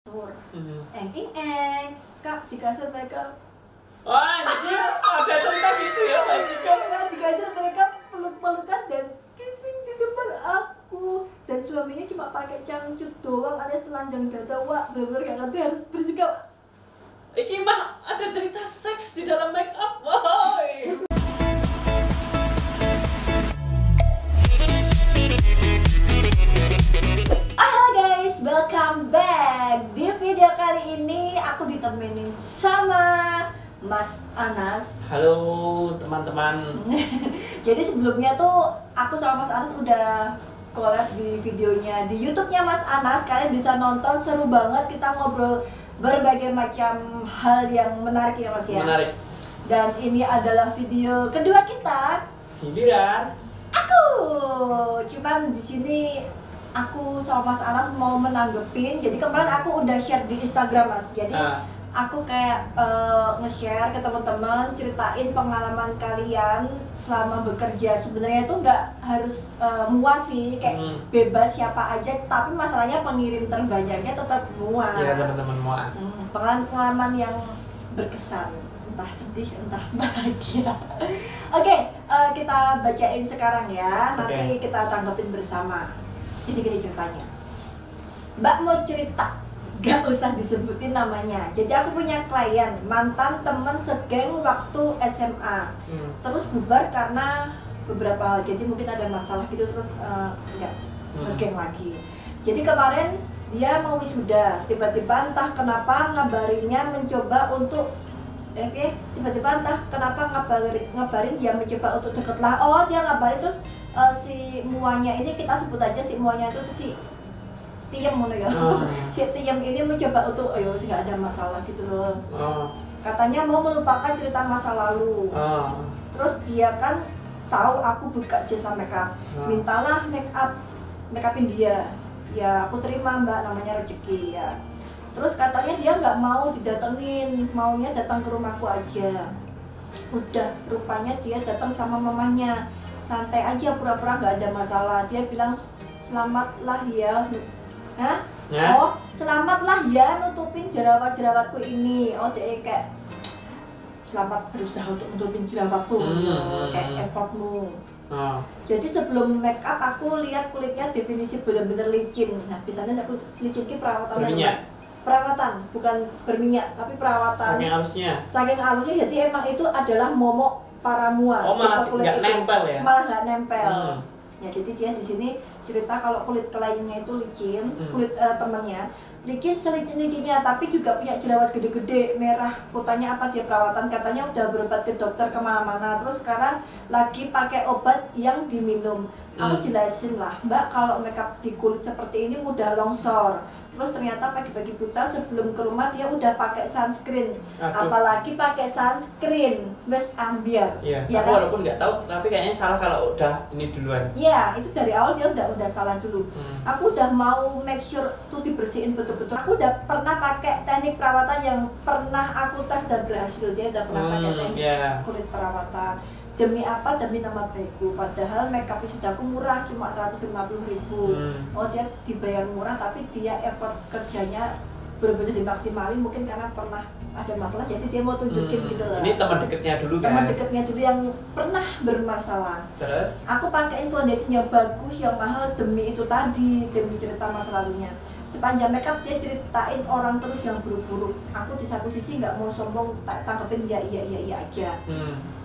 kasur. Eng kak di kasur mereka. Wah, jadi ada cerita gitu ya, Mbak Cika. Di kasur mereka peluk-pelukan dan kissing di depan aku. Dan suaminya cuma pakai cangcut doang alias telanjang dada. Wah, bener-bener gak ngerti harus bersikap. Iki mah ada cerita seks di dalam make up, boy. Halo guys, welcome back. Di video kali ini aku ditemenin sama Mas Anas. Halo teman-teman. Jadi sebelumnya tuh aku sama Mas Anas udah collab di videonya di YouTube-nya Mas Anas. Kalian bisa nonton, seru banget, kita ngobrol berbagai macam hal yang menarik ya Mas ya. Menarik. Dan ini adalah video kedua kita. Giliran Aku cuman di sini aku sama Mas Anas mau menanggepin. Jadi kemarin aku udah share di Instagram Mas. Jadi aku kayak nge-share ke teman-teman, ceritain pengalaman kalian selama bekerja. Sebenarnya itu nggak harus muas sih, kayak bebas siapa aja. Tapi masalahnya pengirim terbanyaknya tetap muas. ya teman-teman muas. Pengalaman yang berkesan, entah sedih, entah bahagia. Oke, kita bacain sekarang ya. Nanti kita tanggapin bersama. Jadi gini ceritanya. Mbak mau cerita, gak usah disebutin namanya. Jadi aku punya klien, mantan temen segeng waktu SMA. Terus bubar karena beberapa hal. Jadi mungkin ada masalah gitu, terus nggak bergeng lagi. Jadi kemarin dia mau wisuda, tiba-tiba entah kenapa ngabarinnya mencoba untuk tiba-tiba entah kenapa ngabarin dia mencoba untuk deket lah. Oh, dia ngabarin terus si muanya ini, kita sebut aja si muanya itu si Tiem ya. Si Tiem ini mencoba untuk nggak ada masalah gitu loh. Katanya mau melupakan cerita masa lalu. Terus dia kan tahu aku buka jasa makeup, mintalah makeupin dia. Ya aku terima mbak, namanya rezeki ya. Terus katanya dia nggak mau didatengin, maunya datang ke rumahku aja. Udah, rupanya dia datang sama mamanya. Santai aja, pura-pura nggak ada masalah. Dia bilang selamatlah ya. Hah? Ya? Oh, selamatlah ya nutupin jerawat-jerawatku ini. Oh, dia kayak selamat berusaha untuk nutupin jerawatku. Kayak effortmu. Jadi sebelum make up aku lihat kulitnya definisi bener-bener licin. Nah, biasanya aku licin ki perawatan berminyak. Perawatan, bukan berminyak, tapi perawatan. Saking halusnya. Saking halusnya, jadi emang itu adalah momok para mua. Oh, malah nggak nempel ya? Malah nggak nempel. Ya, jadi dia di sini cerita kalau kulit kliennya itu licin, kulit temennya licin selicin-licinnya, tapi juga punya jerawat gede-gede merah. Kutanya apa dia perawatan, katanya udah berobat ke dokter kemana-mana, terus sekarang lagi pakai obat yang diminum. Aku jelasin lah, mbak kalau makeup di kulit seperti ini mudah longsor. Terus ternyata pagi-pagi buta sebelum ke rumah dia udah pakai sunscreen. Apalagi pakai sunscreen, wes ambiar. Iya, ya aku kan? walaupun nggak tahu, tapi kayaknya salah kalau udah ini duluan. Iya, itu dari awal dia udah salah dulu. Aku udah mau make sure tuh dibersihin betul-betul. Aku udah pernah pakai teknik perawatan yang pernah aku tes dan berhasil. Dia udah pernah pakai teknik kulit perawatan. Demi apa? Demi nama baikku. Padahal makeup sudah aku murah, cuma 150.000. Oh, dia dibayar murah, tapi dia effort kerjanya benar-benar dimaksimalin, mungkin karena pernah ada masalah, jadi dia mau tunjukin gitu loh. Ini teman dekatnya dulu kan? Teman dekatnya dulu yang pernah bermasalah. Terus? Aku pakai foundation yang bagus, yang mahal demi itu tadi, demi cerita masa lalunya. Sepanjang makeup dia ceritain orang terus yang buruk-buruk. Aku di satu sisi nggak mau sombong, tangkepin iya aja.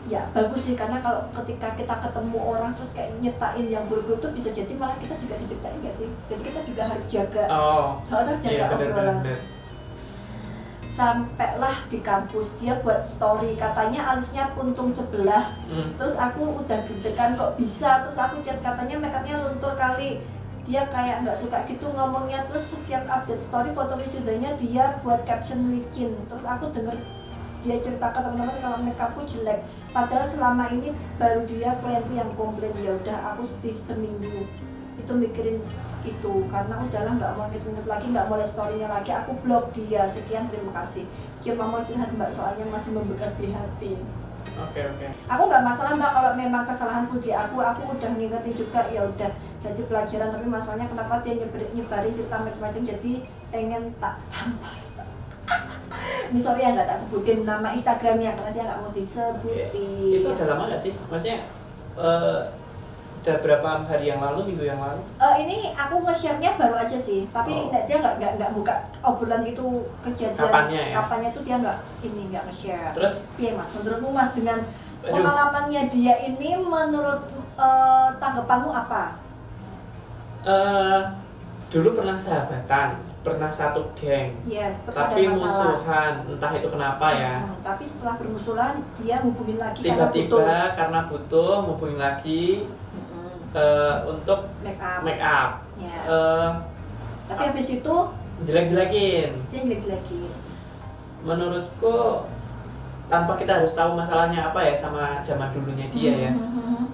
Ya bagus sih, karena kalau ketika kita ketemu orang terus kayak nyertain yang buruk-buruk tuh bisa jadi malah kita juga diceritain nggak sih? Jadi kita juga harus jaga. Harus jaga obrolan. Sampailah di kampus dia buat story, katanya alisnya puntung sebelah. Terus aku udah deg-degan kok bisa, terus aku chat katanya makeupnya luntur kali. Dia kayak nggak suka gitu ngomongnya, terus setiap update story foto wisudanya dia buat caption licin. Terus aku denger dia cerita ke teman-teman kalau makeupku jelek, padahal selama ini baru dia klienku yang komplain. Ya udah, aku sedih seminggu itu mikirin itu, karena udahlah nggak mau inget lagi, nggak mau lihat storynya lagi, aku blok dia. Sekian, terima kasih. Cuma mau curhat mbak, soalnya masih membekas di hati. Oke. Aku nggak masalah mbak kalau memang kesalahan full di aku udah ngingetin juga, ya udah jadi pelajaran, tapi masalahnya kenapa dia nyebarin cerita macam-macam, jadi pengen tak tampar. Ini sorry ya nggak tak sebutin nama Instagramnya karena dia nggak mau disebutin. Itu udah lama nggak sih? Maksudnya udah berapa hari yang lalu, minggu yang lalu? Ini aku nge-share-nya baru aja sih, tapi dia nggak buka obrolan itu kejadian. Kapannya tuh dia nggak nge-share. Terus? Iya mas, menurutmu mas dengan pengalamannya dia ini, menurut tanggapanmu apa? Dulu pernah sahabatan, pernah satu geng. Yes, terus tapi ada masalah. musuhan, entah itu kenapa ya. Tapi setelah bermusuhan dia hubungin lagi tiba-tiba karena butuh hubungin lagi. Untuk make up. Ya. Tapi habis itu jelek-jelekin. Menurutku tanpa kita harus tahu masalahnya apa ya sama zaman dulunya dia ya.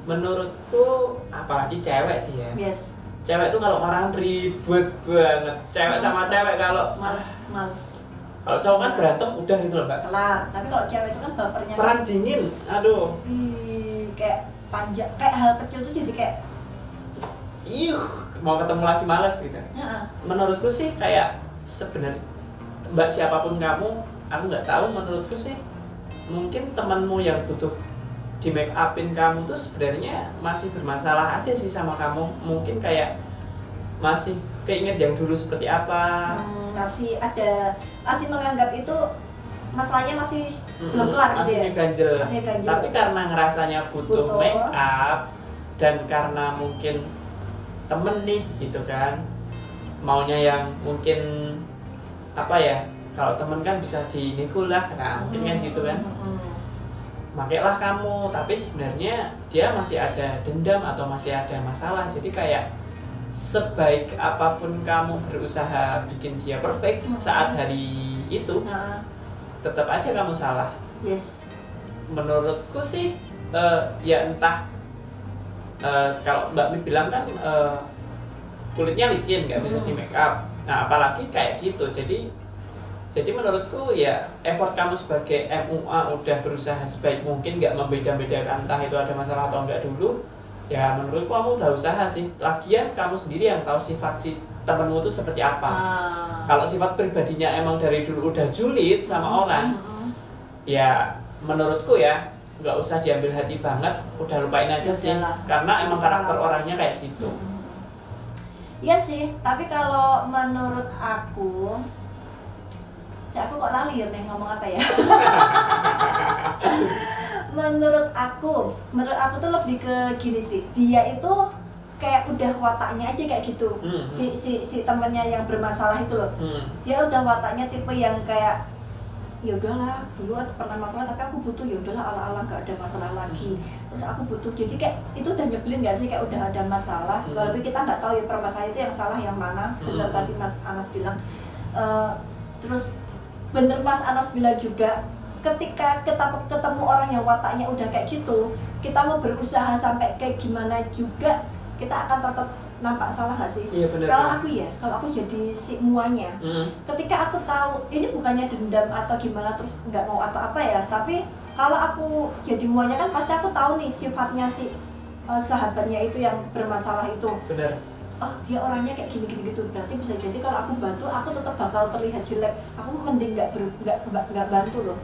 Menurutku apalagi cewek sih ya. Yes. Cewek tuh kalau marah ribet banget. Cewek sama cewek kalau males. Kalau cowok kan berantem udah gitu loh, Mbak. Kelar. Tapi kalau cewek itu kan bapernya perang dingin. Aduh. Kayak panjang, kayak hal kecil tuh jadi kayak mau ketemu lagi males gitu. Menurutku sih kayak sebenarnya mbak siapapun kamu, aku nggak tahu, menurutku sih mungkin temanmu yang butuh di make upin kamu tuh sebenarnya masih bermasalah aja sih sama kamu. Mungkin kayak masih keinget yang dulu seperti apa. Masih menganggap itu masalahnya masih belum kelar masih gitu ya? ganjel. Tapi gitu. karena ngerasanya butuh make up dan karena mungkin temen nih gitu kan, maunya yang mungkin apa ya, kalau temen kan bisa dinego lah, nah mungkin kan gitu kan. Makailah kamu, tapi sebenarnya dia masih ada dendam atau masih ada masalah. Jadi kayak sebaik apapun kamu berusaha bikin dia perfect saat hari itu, tetap aja kamu salah. Yes. Menurutku sih ya entah, kalau Mbak Mi bilang kan kulitnya licin, nggak bisa di make up. Nah apalagi kayak gitu. Jadi menurutku ya effort kamu sebagai MUA udah berusaha sebaik mungkin, nggak membeda-bedakan entah itu ada masalah atau enggak dulu. Ya menurutku kamu udah usaha sih. Lagian kamu sendiri yang tahu sifat si temenmu itu seperti apa. Kalau sifat pribadinya emang dari dulu udah julid sama orang, ya menurutku ya nggak usah diambil hati banget, udah lupain aja sih. Karena emang karakter orangnya kayak gitu. Iya sih, tapi kalau menurut aku kok lali ya ngomong apa ya? menurut aku tuh lebih ke gini sih, dia itu kayak udah wataknya aja kayak gitu. Si temennya yang bermasalah itu loh, dia udah wataknya tipe yang kayak ya udahlah, dulu pernah masalah tapi aku butuh, ya udahlah ala-ala nggak ada masalah lagi, terus aku butuh. Jadi kayak itu udah nyebelin nggak sih, kayak udah ada masalah walaupun kita nggak tahu ya permasalahan itu yang salah yang mana. Bener tadi Mas Anas bilang. Terus bener Mas Anas bilang juga, ketika kita ketemu orang yang wataknya udah kayak gitu, kita mau berusaha sampai kayak gimana juga, kita akan tetap nampak salah nggak sih? Iya, bener. Kalau aku jadi si muanya, ketika aku tahu ini bukannya dendam atau gimana terus nggak mau atau apa ya, tapi kalau aku jadi muanya kan pasti aku tahu nih sifatnya si sahabatnya itu yang bermasalah itu. Bener. Oh dia orangnya kayak gini gitu, berarti bisa jadi kalau aku bantu aku tetap bakal terlihat jelek. Aku mending nggak bantu loh.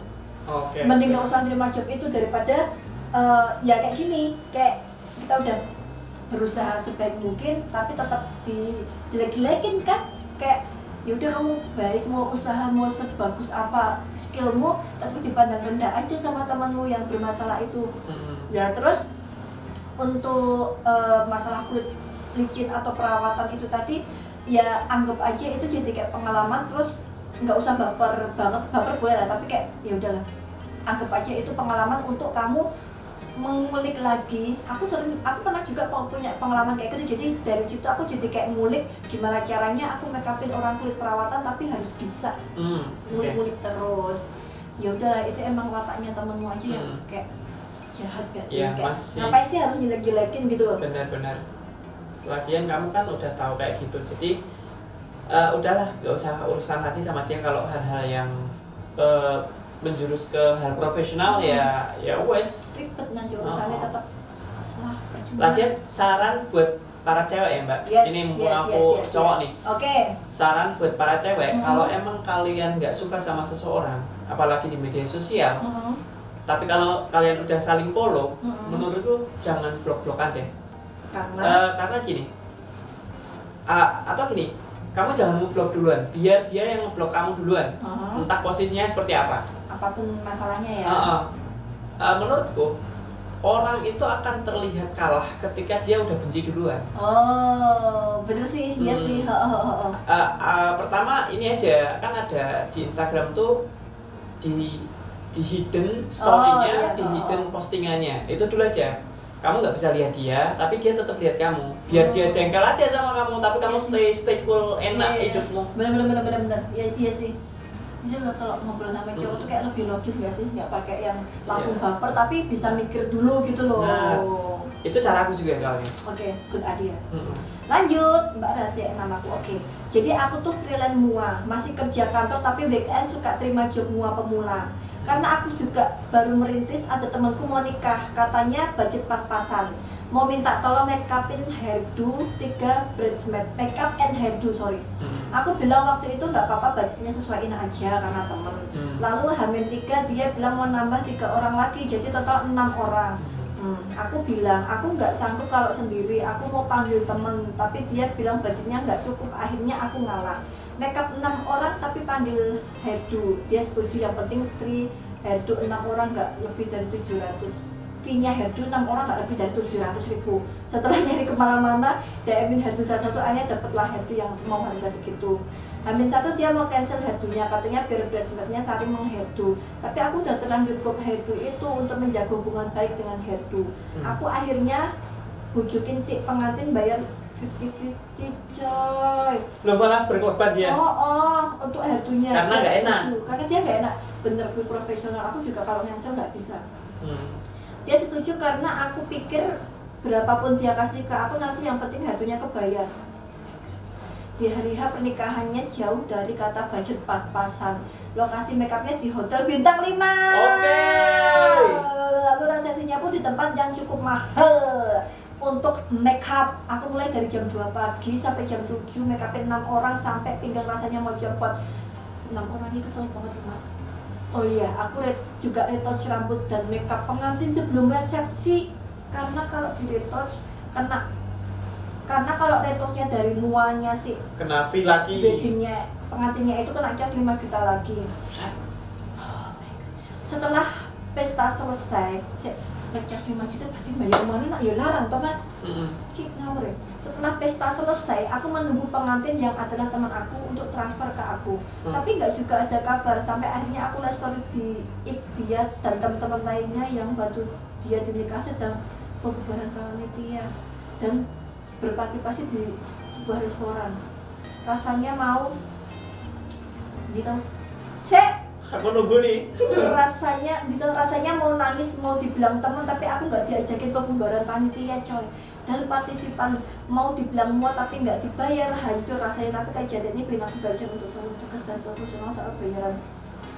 Mending nggak usah terima job itu daripada ya kayak gini, kayak kita udah berusaha sebaik mungkin tapi tetap dijelek-jelekin kan. Kayak yaudah kamu baik, mau usaha mau sebagus apa skillmu, tapi dipandang rendah aja sama temanmu yang bermasalah itu. Ya terus untuk masalah kulit licin atau perawatan itu tadi, ya anggap aja itu jadi kayak pengalaman. Terus nggak usah baper banget, baper boleh lah, tapi kayak ya udahlah, anggap aja itu pengalaman untuk kamu mengulik lagi. Aku pernah juga punya pengalaman kayak gitu. Jadi dari situ aku jadi kayak ngulik gimana caranya aku make upin orang kulit perawatan tapi harus bisa ngulik-ngulik terus. Ya udahlah, itu emang wataknya temenmu aja yang kayak jahat gak sih? Ya, kayak ngapain sih harus jelek-jelekin gitu loh. Benar-benar. Lagian kamu kan udah tahu kayak gitu, jadi udahlah, gak usah urusan lagi sama dia kalau hal-hal yang menjurus ke hal profesional ya wes ribet nanti urusannya tetap masalah. Lagian saran buat para cewek ya Mbak, ini mumpung aku cowok nih. Oke. Saran buat para cewek, kalau emang kalian nggak suka sama seseorang, apalagi di media sosial, tapi kalau kalian udah saling follow, menurutku jangan blok-blokan deh. Karena gini, atau gini, kamu jangan ngeblok duluan, biar dia yang ngeblok kamu duluan. Entah posisinya seperti apa. Apapun masalahnya ya. Menurutku orang itu akan terlihat kalah ketika dia udah benci duluan. Oh, bener sih, iya sih. Pertama ini aja, kan ada di Instagram tuh di hidden story-nya, di hidden postingannya. Itu dulu aja. Kamu nggak bisa lihat dia, tapi dia tetap lihat kamu. Biar dia jengkel aja sama kamu, tapi kamu stay cool, enak hidupmu. Bener. Iya sih. Juga kalau ngobrol sama cowok tuh kayak lebih logis nggak sih, nggak pakai yang langsung baper tapi bisa mikir dulu gitu loh. Nah, itu cara aku juga soalnya. Oke, good idea. Lanjut, Mbak Rahasia namaku. Oke, jadi aku tuh freelance mua, masih kerja kantor tapi weekend suka terima job mua pemula. Karena aku juga baru merintis, ada temanku mau nikah, katanya budget pas-pasan. Mau minta tolong make upin hairdo 3 bridesmaid, make up and hairdo sorry. Aku bilang waktu itu nggak apa-apa, budgetnya sesuaiin aja karena temen. Lalu H-3 dia bilang mau nambah 3 orang lagi, jadi total 6 orang. Aku bilang aku nggak sanggup kalau sendiri, aku mau panggil temen, tapi dia bilang budgetnya nggak cukup. Akhirnya aku ngalah, make up 6 orang tapi panggil hairdo. Dia setuju, yang penting free hairdo 6 orang nggak lebih dari 700. Fee-nya hairdo 6 orang nggak lebih dari 700.000. Setelah nyari kemana-mana, DM-in hairdo satu-satu, akhirnya dapatlah hairdo yang mau harga segitu. H-1 dia mau cancel hairdo-nya, katanya biar bridesmaid-nya saling menghairdo. Tapi aku udah terlanjur blok hairdo itu untuk menjaga hubungan baik dengan hairdo. Aku akhirnya bujukin si pengantin bayar 50-50 coy. Lo malah berkorban dia. Untuk hairdo-nya. Karena nggak enak. Karena dia nggak enak. Bener, gue profesional. Aku juga kalau cancel nggak bisa. Dia setuju karena aku pikir berapapun dia kasih ke aku nanti yang penting hairdo-nya kebayar. Di hari H pernikahannya jauh dari kata budget pas-pasan. Lokasi makeupnya di hotel bintang 5. Oke. Lalu resepsinya pun di tempat yang cukup mahal. Untuk makeup, aku mulai dari jam 2 pagi sampai jam 7 makeupin 6 orang sampai pinggang rasanya mau copot. 6 orang ini kesel banget Mas. Oh iya, aku juga retouch rambut dan makeup pengantin sebelum resepsi. Karena kalau di retouch karena kalau retouchnya dari muanya sih kena fee lagi. Weddingnya pengantinnya itu kena cas 5 juta lagi. Oh my God. Setelah pesta selesai, ngecas 5 juta berarti bayar mana nak ya larang toh Mas. Ngawur ya. Setelah pesta selesai, aku menunggu pengantin yang adalah teman aku untuk transfer ke aku. Tapi nggak juga ada kabar sampai akhirnya aku live story di dia dan teman-teman lainnya yang bantu dia di nikah sedang pembubaran panitia dan berpartisipasi di sebuah restoran. Rasanya mau gitu. Aku nunggu nih. Rasanya mau nangis, mau dibilang teman, tapi aku nggak diajakin pembubaran panitia coy. Dan partisipan mau dibilang muat tapi nggak dibayar, hancur rasanya. Tapi kejadian ini bikin aku belajar untuk selalu tegas dan profesional soal bayaran.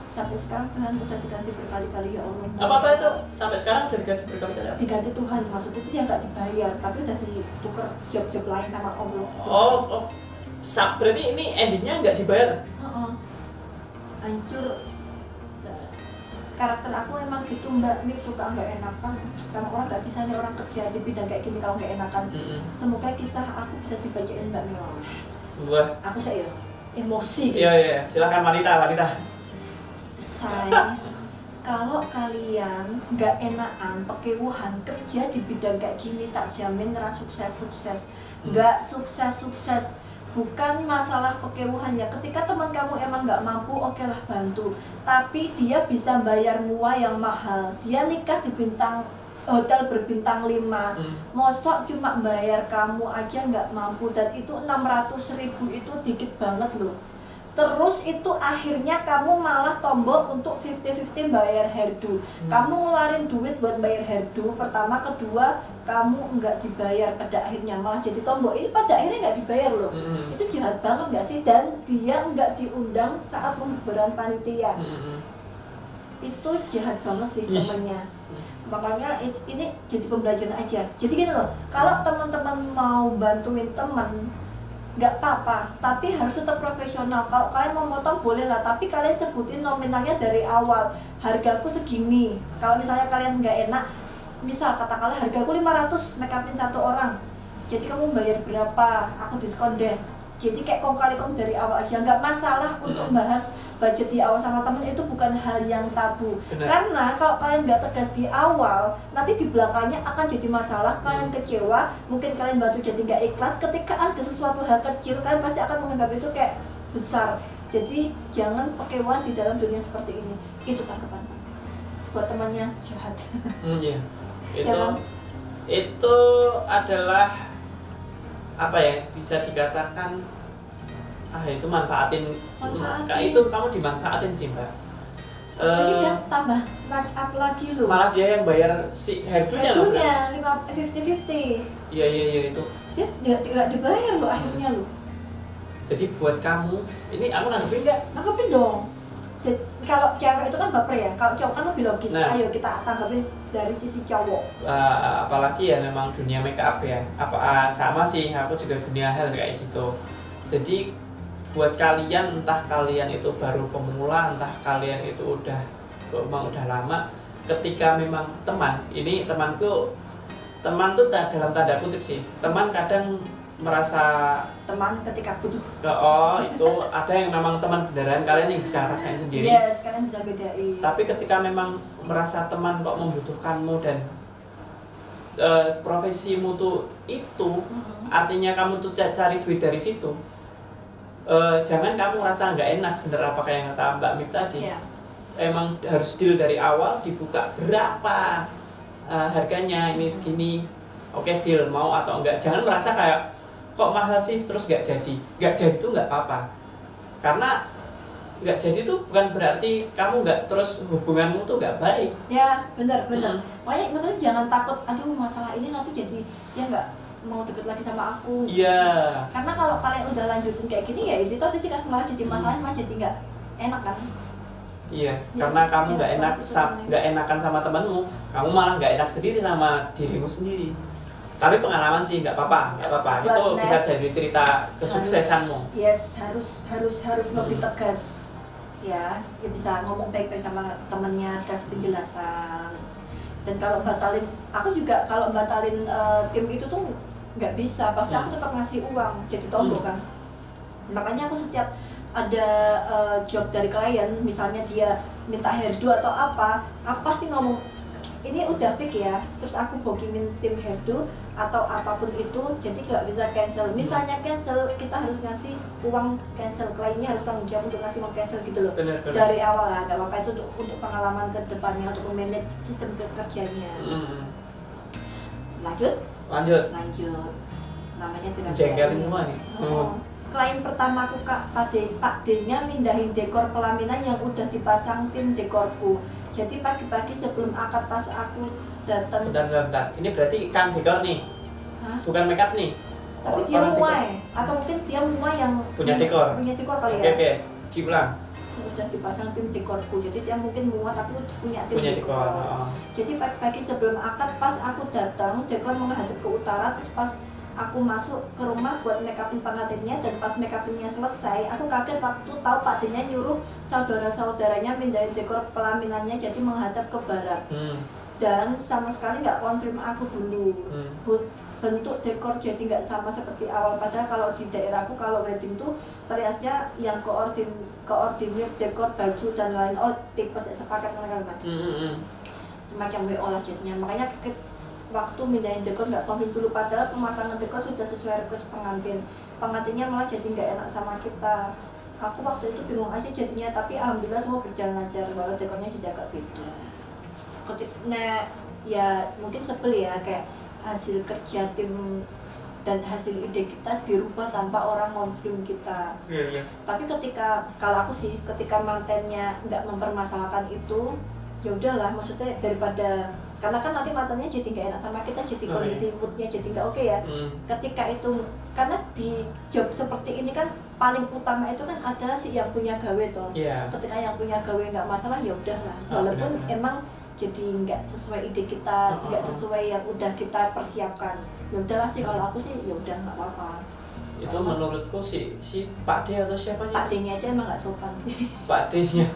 Sampai sekarang Tuhan udah diganti berkali-kali ya Allah. Apa itu? Sampai sekarang udah diganti berkali-kali? Diganti Tuhan, maksudnya itu yang nggak dibayar, tapi udah ditukar job-job lain sama Allah. Berarti ini endingnya nggak dibayar? Hancur. Karakter aku emang gitu Mbak, Mik suka nggak enakan. Karena orang nggak bisa nih orang kerja di bidang kayak gini kalau nggak enakan. Semoga kisah aku bisa dibacain Mbak Mik. Wah. Aku saya emosi. Iya, silakan wanita. Saya kalau kalian nggak enakan pekewuhan kerja di bidang kayak gini, tak jamin sukses. Nggak sukses. Bukan masalah pekewuhan ya, ketika teman kamu emang nggak mampu, oke lah bantu. Tapi dia bisa bayar mua yang mahal. Dia nikah di hotel berbintang 5. Mosok cuma bayar kamu aja nggak mampu, dan itu 600.000 itu dikit banget loh. Terus itu akhirnya kamu malah tombol untuk 50-50 bayar hairdo. Kamu ngeluarin duit buat bayar hairdo pertama, kedua kamu nggak dibayar pada akhirnya, malah jadi tombol. Ini pada akhirnya nggak dibayar loh. Itu jahat banget nggak sih? Dan dia nggak diundang saat pembubaran panitia. itu jahat banget sih temennya. Makanya ini jadi pembelajaran aja. Jadi gini loh, kalau teman-teman mau bantuin teman nggak apa-apa, tapi harus tetap profesional. Kalau kalian mau motong boleh lah, tapi kalian sebutin nominalnya dari awal. Hargaku segini. Kalau misalnya kalian nggak enak, misal katakanlah hargaku 500 make upin satu orang, jadi kamu bayar berapa, aku diskon deh. Jadi kayak kong kali kong dari awal aja, nggak masalah untuk bahas budget di awal sama temen, itu bukan hal yang tabu. Benar. Karena kalau kalian nggak tegas di awal, nanti di belakangnya akan jadi masalah, kalian kecewa, mungkin kalian bantu jadi nggak ikhlas. Ketika ada sesuatu hal kecil, kalian pasti akan menganggap itu kayak besar. Jadi jangan pakewan di dalam dunia seperti ini. Itu tanggapan buat temannya jahat. Iya. Ya kan? Itu adalah apa ya, bisa dikatakan itu manfaatin. Itu kamu dimanfaatin sih mbak. Lagi dia tambah notch up lagi loh. Malah dia yang bayar si hairdo-nya loh. Hairdo-nya 50-50. Iya itu. Dia nggak dibayar loh akhirnya loh. Jadi buat kamu, ini aku nanggepin nggak? Nanggepin dong. Kalau cewek itu kan baper ya, kalau cowok kan lebih logis. Nah, ayo kita tanggapin dari sisi cowok. Apalagi ya memang dunia make up ya. Sama sih, aku juga dunia hair kayak gitu. Jadi buat kalian, entah kalian itu baru pemula, entah kalian itu memang udah lama, ketika memang teman tuh dalam tanda kutip sih, teman kadang merasa teman ketika butuh. Itu ada yang memang teman beneran, kalian yang bisa rasain sendiri. Yes, kalian bisa bedain. Tapi ketika memang merasa teman kok membutuhkanmu dan profesimu tuh itu, artinya kamu tuh cari duit dari situ. Jangan kamu rasa nggak enak, bener apa kayak yang kata Mbak Mip tadi. Emang harus deal dari awal, dibuka berapa harganya, ini segini. Oke, deal, mau atau enggak. Jangan merasa kayak kok mahal sih terus nggak jadi tuh nggak apa-apa, karena nggak jadi tuh bukan berarti kamu nggak, terus hubunganmu tuh nggak baik. Ya benar. Makanya maksudnya jangan takut, aduh masalah ini nanti jadi dia nggak mau deket lagi sama aku. Iya. Karena kalau kalian udah lanjutin kayak gini ya itu tadi kan malah jadi masalah, malah jadi nggak enak kan. Iya, karena kamu nggak enakan sama temanmu, kamu malah nggak enak sendiri sama dirimu sendiri. Tapi pengalaman sih nggak apa-apa. Itu bisa jadi cerita kesuksesanmu. Harus lebih tegas. Ya bisa ngomong baik-baik sama temennya, dikasih penjelasan. Dan kalau batalin, aku juga kalau batalin tim itu tuh nggak bisa, pasti aku tetap ngasih uang, jadi tombol kan. Makanya aku setiap ada job dari klien, misalnya dia minta hairdo atau apa, aku pasti ngomong ini udah fix ya, terus aku bookingin tim hairdo atau apapun itu, jadi nggak bisa cancel. Misalnya cancel, kita harus ngasih uang cancel, kliennya harus tanggung jawab untuk ngasih uang cancel gitu loh. Bener. Dari awal lah, nggak apa-apa, itu untuk pengalaman ke depannya, untuk memanage sistem kerjanya. Lanjut. Namanya tidak jengkelin semua nih. Klien pertamaku Pak D-nya mindahin dekor pelaminan yang udah dipasang tim dekorku. Jadi pagi-pagi sebelum akad pas aku datang. Bentar. Ini berarti kan dekor nih. Hah? Bukan make up nih. Tapi dia muai, atau mungkin dia muai yang punya dekor. Punya dekor kali ya. Oke. Diulang. Udah dipasang tim dekorku. Jadi dia mungkin muat tapi punya tim dekor. Jadi pagi-pagi sebelum akad pas aku datang, dekor menghadap ke utara, terus pas aku masuk ke rumah buat make upin pengantinnya, dan pas make upinnya selesai, aku kaget waktu tahu Pak D-nya nyuruh saudara-saudaranya mindahin dekor pelaminannya jadi menghadap ke barat. Dan sama sekali nggak konfirm aku dulu. Bentuk dekor jadi nggak sama seperti awal, padahal kalau di daerahku kalau wedding tuh periasnya yang koordinir dekor baju dan lain, tipe sepakat kan mas. Semacam WO lah jadinya. Makanya waktu mindahin dekor nggak konfirm dulu, padahal pemasangan dekor sudah sesuai request pengantinnya malah jadi nggak enak sama kita. Aku waktu itu bingung aja jadinya, tapi alhamdulillah semua berjalan lancar, walau dekornya jadi agak beda. Nah ya mungkin sebel ya, kayak hasil kerja tim dan hasil ide kita dirubah tanpa orang konfirm kita. Tapi kalau aku sih, ketika mantennya nggak mempermasalahkan itu, ya udahlah, maksudnya daripada, karena kan nanti matanya jadi nggak enak sama kita, jadi kondisi moodnya jadi nggak oke ya. Ketika itu, karena di job seperti ini kan paling utama itu kan adalah si yang punya gawe toh. Iya. Ketika yang punya gawe nggak masalah ya udahlah, walaupun benar-benar. emang jadi nggak sesuai ide kita, nggak sesuai yang udah kita persiapkan. Ya udahlah sih, kalau aku sih ya udah nggak apa-apa. Itu menurutku si Pak D atau siapanya? Pak D-nya aja emang nggak sopan sih. Pak D-nya.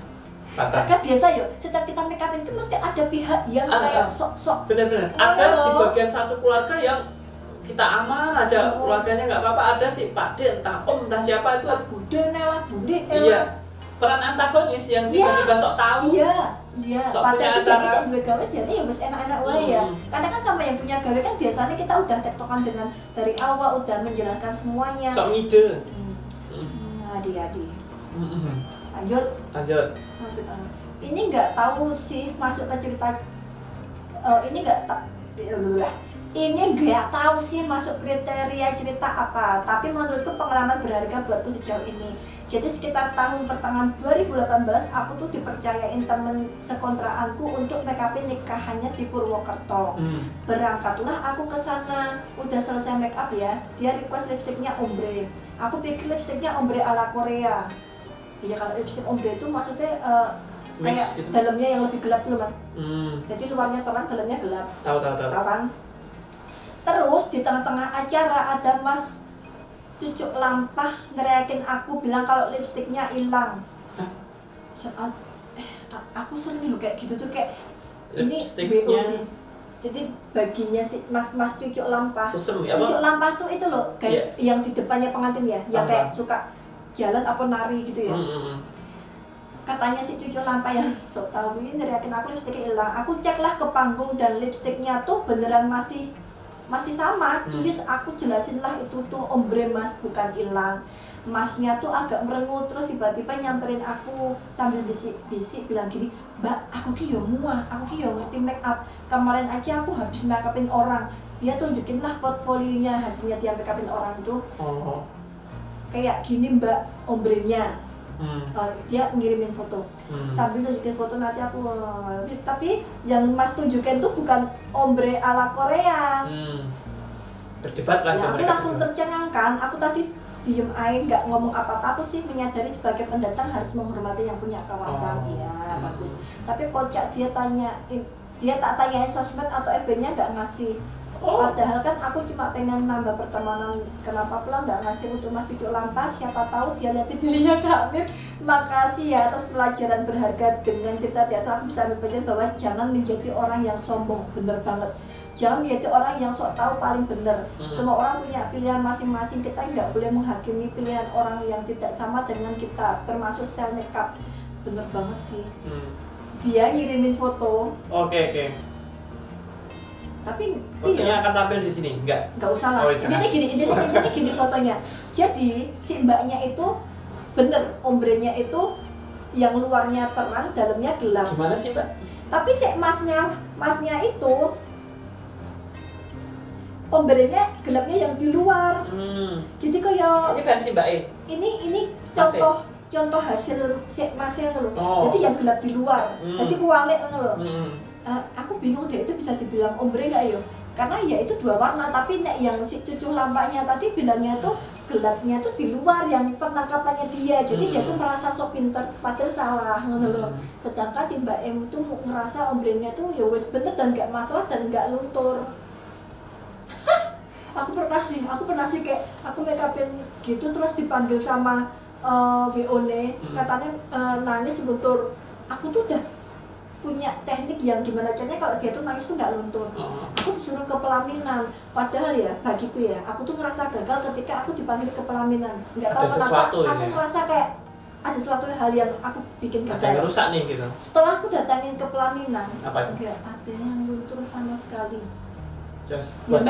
Patah. Kan biasa yo, setiap kita make up itu mesti ada pihak yang kayak sok-sok. Bener-bener. Ada di bagian satu keluarga yang kita aman aja, keluarganya nggak apa-apa. Ada si Pak D, entah om, entah siapa itu. Bude lah, bude. Iya. Peran antagonis yang tiba-tiba sok tahu. Iya. Sok punya Padahal acara. bisa duwe gawe jadi ya wis enak-enak wae ya. Karena kan sama yang punya gawe kan biasanya kita udah tektokan dengan dari awal, udah menjelaskan semuanya. Sok ngide. Adi. Lanjut. Ini nggak tahu sih masuk ke cerita. Ini nggak tahu sih masuk kriteria cerita apa. Tapi menurutku pengalaman berharga buatku sejauh ini. Jadi sekitar tahun pertengahan 2018 aku tuh dipercayain temen sekontrakanku untuk make upin nikahannya di Purwokerto. Berangkatlah aku ke sana. Udah selesai make up ya. Dia request lipstiknya ombre. Aku pikir lipstiknya ombre ala Korea. Ya kalau lipstick ombre itu maksudnya kayak gitu. dalamnya yang lebih gelap dulu mas. Jadi luarnya terang, dalamnya gelap. Tahu. Tahu kan? Terus di tengah-tengah acara ada Mas Cucuk Lampah neriakin aku bilang kalau lipstiknya hilang. Aku sering loh kayak gitu tuh, kayak ini BO sih. Jadi baginya si Mas Cucuk Lampah. Cucuk Lampah tuh itu loh guys, yang di depannya pengantin ya, yang kayak suka jalan apa nari gitu ya. Katanya si Cucuk Lampah yang sok tahu ini neriakin aku lipstiknya hilang. Aku ceklah ke panggung dan lipstiknya tuh beneran masih sama. Terus aku jelasin lah itu tuh ombre mas, bukan hilang. Masnya tuh agak merengut, terus tiba-tiba nyamperin aku sambil bisik-bisik bilang gini, Mbak, aku ki yo muah, aku ki yo ngerti make up. Kemarin aja aku habis make upin orang. Dia tunjukin lah portfolionya, hasilnya dia make upin orang tuh. Kayak gini Mbak ombrenya. Dia ngirimin foto sambil tunjukin foto, nanti aku tapi yang mas tunjukin tuh bukan ombre ala Korea. Berdebat lah ya, aku langsung tercengangkan. Aku tadi diem aja nggak ngomong apa-apa. Aku sih menyadari sebagai pendatang harus menghormati yang punya kawasan. Iya bagus, tapi kocak dia tak tanyain sosmed atau FB-nya nggak ngasih. Padahal kan aku cuma pengen nambah pertemanan. Kenapa pula nggak ngasih untuk Mas Cucuk Lampah? Siapa tahu dia lihat videonya Kak Mip. Makasih ya atas pelajaran berharga. Dengan cerita teater aku bisa ambil pelajaran bahwa jangan menjadi orang yang sombong. Bener banget. Jangan menjadi orang yang sok tahu paling bener. Semua orang punya pilihan masing-masing. Kita nggak boleh menghakimi pilihan orang yang tidak sama dengan kita, termasuk style makeup. Bener banget sih. Dia ngirimin foto. Oke. Tapi fotonya akan tampil di sini, enggak usah lah. Jadi gini fotonya. Jadi si mbaknya itu bener ombrenya itu yang luarnya terang, dalamnya gelap. Gimana sih mbak? Tapi si masnya itu ombrenya gelapnya yang di luar. Jadi kayak ini versi mbak E. Ini contoh hasil si masnya loh. Jadi yang gelap di luar. Jadi kualek loh. Aku bingung deh, itu bisa dibilang ombre nggak yo? Karena ya itu dua warna, tapi yang si Cucuk Lampahnya tadi bilangnya tuh gelapnya tuh di luar, yang penangkapannya dia. Jadi dia tuh merasa sok pinter, padahal salah loh. Sedangkan si Mbak M tuh ngerasa ombrenya tuh ya wes bener dan nggak masalah dan nggak luntur. Aku pernah sih kayak aku make upin gitu terus dipanggil sama WO-ne, katanya nangis luntur. Aku tuh udah punya teknik yang gimana caranya kalau dia tuh nangis tuh nggak luntur. Aku disuruh ke pelaminan, padahal ya bagiku ya aku tuh ngerasa gagal ketika aku dipanggil ke pelaminan. Nggak tahu kenapa aku ngerasa kayak ada suatu hal yang aku bikin gagal. Ada yang rusak nih gitu. Setelah aku datangin ke pelaminan, apa itu? Nggak ada yang luntur sama sekali. Just ya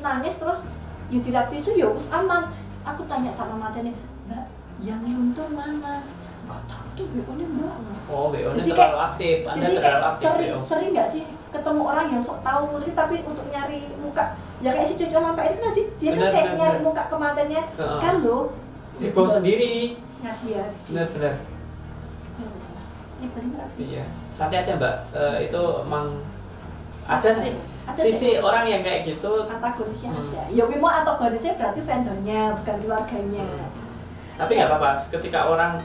nangis terus ya dirap tisu ya wis aman. Aku tanya sama mantannya, Mbak, yang luntur mana? Nggak tahu tuh WO-nya Mbak. WO-nya terlalu aktif. Jadi kayak sering nggak sih ketemu orang yang sok tahu mulut tapi untuk nyari muka. Ya kayak si Cucuk Lampah itu nanti dia kan kayak nyari muka ke mantannya kan lo. Dibawa sendiri. Iya. Benar. Ini paling berhasil. Iya. Santai aja Mbak. Itu emang ada sih. Sisi orang yang kayak gitu antagonisnya ada. Ya mau antagonisnya berarti vendornya bukan keluarganya. Tapi nggak apa-apa.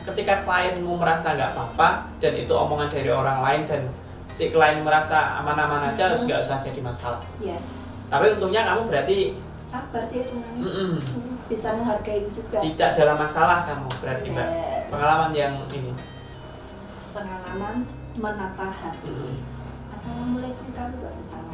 Ketika klienmu merasa nggak apa-apa dan itu omongan dari orang lain dan si klien merasa aman-aman aja, harus nggak usah jadi masalah. Yes. Tapi untungnya kamu berarti sabar dia tuh, bisa menghargai juga. Tidak dalam masalah kamu berarti Mbak. Pengalaman yang ini. Pengalaman menata hati. Assalamualaikum warahmatullahi.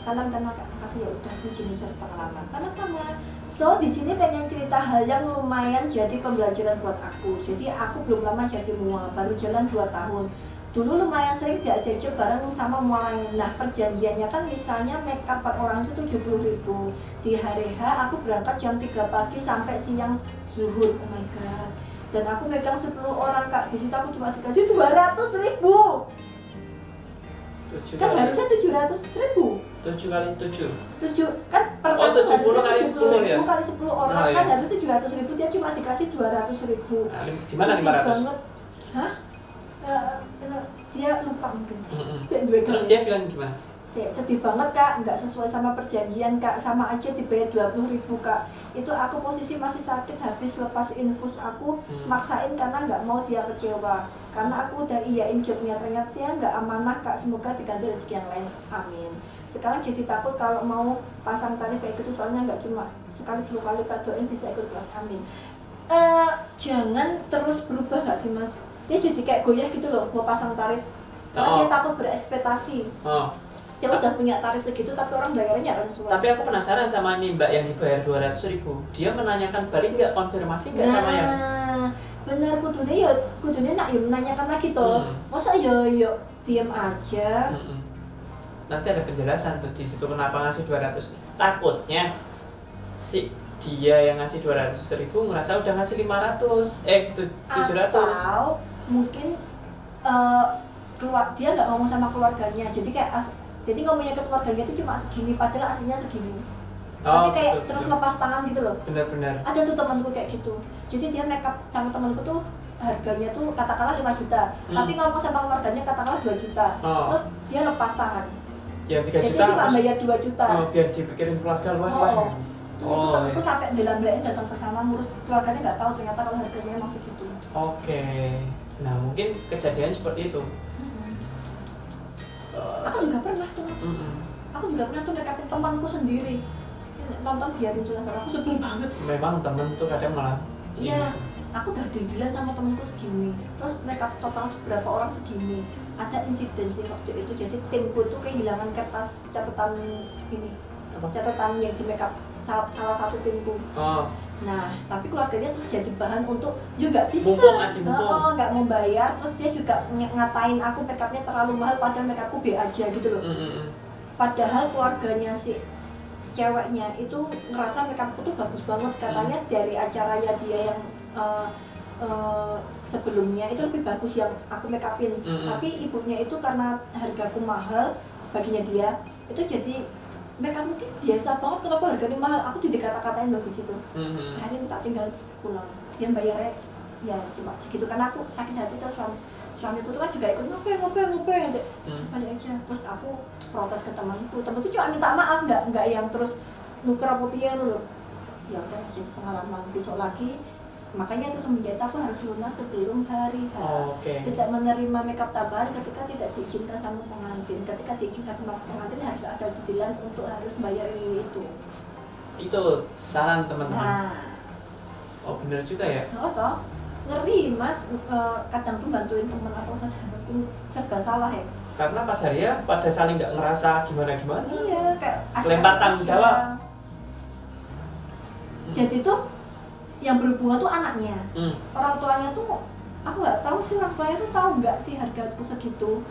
Salam kenal Kak Kasih, ya udah jenis pengalaman sama-sama. So di sini pengen cerita hal yang lumayan jadi pembelajaran buat aku. Jadi aku belum lama jadi mual, baru jalan 2 tahun. Dulu lumayan sering diajak bareng sama mual lain. Nah perjanjiannya kan misalnya makeup per orang itu 70.000. Di hari H aku berangkat jam 3 pagi sampai siang zuhur. Oh my god. Dan aku megang 10 orang Kak. Di situ aku cuma dikasih 200.000. Kan harusnya 700.000. 7 kali 7. 7 kan per oh, 70 kali 10 ya? Kali 10 orang kan harusnya 700.000, dia cuma dikasih 200.000. Nah, gimana 500? Banget. Hah? Dia lupa mungkin. Terus dia bilang gimana? Sedih banget Kak, nggak sesuai sama perjanjian Kak, sama aja dibayar 20.000 Kak. Itu aku posisi masih sakit, habis lepas infus aku maksain karena nggak mau dia kecewa. Karena aku udah iyain jobnya, ternyata dia nggak amanah Kak, semoga diganti rezeki yang lain, amin. Sekarang jadi takut kalau mau pasang tarif kayak gitu, soalnya nggak cuma sekali 2 kali Kak, doain bisa ikut kelas, amin. Jangan terus berubah nggak sih Mas? Dia jadi kayak goyah gitu loh, mau pasang tarif. Karena dia takut berekspektasi. Dia udah punya tarif segitu tapi orang bayarnya nggak sesuai. Tapi aku penasaran sama nih Mbak yang dibayar 200.000. Dia menanyakan balik nggak, konfirmasi nggak sama yang? Benar, kudunya nak menanyakan lagi toh. Masa yo diam aja. Nanti ada penjelasan tuh di situ kenapa ngasih 200. Takutnya si dia yang ngasih 200.000 ngerasa udah ngasih 700. Atau mungkin dia nggak ngomong sama keluarganya. Jadi ngomongnya ke keluarganya itu cuma segini, padahal aslinya segini. Tapi kayak terus lepas tangan gitu loh. Benar-benar. Ada tuh temanku kayak gitu. Jadi dia makeup sama temanku tuh harganya tuh katakanlah 5 juta. Tapi ngomong sama keluarganya katakanlah 2 juta. Terus dia lepas tangan. Yang 3 juta cuma bayar 2 juta. Biar dipikirin keluarga luar. Terus itu temanku sampai bela-belain datang ke sana ngurus, keluarganya nggak tahu ternyata kalau harganya emang segitu. Oke. Nah mungkin kejadian seperti itu. Aku juga pernah tuh. Aku juga pernah tuh makeupin temanku sendiri. Nonton biarin selesai, aku sebel banget. Memang temen tuh kadang malah. Iya. Aku udah deal-dealan sama temanku segini. Terus makeup total beberapa orang segini. Ada insiden sih waktu itu. Jadi timku tuh kehilangan kertas catatan ini. Catatan yang di makeup salah satu timku. Nah, tapi keluarganya terus jadi bahan untuk nggak bisa, nggak mau bayar. Terus dia juga ngatain aku makeupnya terlalu mahal, padahal makeupku B aja gitu loh. Padahal keluarganya si ceweknya itu ngerasa makeupku tuh bagus banget, katanya dari acaranya dia yang sebelumnya itu lebih bagus yang aku makeupin. Tapi ibunya itu karena hargaku mahal baginya dia, itu jadi makeup mungkin biasa banget, kenapa harganya mahal, aku juga kata-katain loh di situ. Akhirnya tak tinggal pulang, dia bayarnya ya cuma segitu karena aku sakit hati. Terus suamiku tuh kan juga ikut ngopeng nanti balik aja. Terus aku protes ke temanku cuma minta maaf, nggak yang terus nuker apa piye loh. Ya udah jadi pengalaman besok lagi. Makanya itu semenjak itu aku harus lunas sebelum hari H. Tidak menerima makeup tambahan ketika tidak diizinkan sama pengantin. Ketika diizinkan sama pengantin harus ada detail untuk harus bayar ini itu. Itu saran teman-teman. Nah. Oh benar juga ya. Toh ngeri Mas, kadang tuh bantuin teman atau saudaraku serba salah ya. Karena pas hari ya pada saling nggak ngerasa gimana. Iya kayak lempar tanggung jawab. Jadi tuh yang berhubungan tuh anaknya, orang tuanya tuh aku nggak tahu sih, orang tuanya tuh tahu nggak sih hargaku segitu.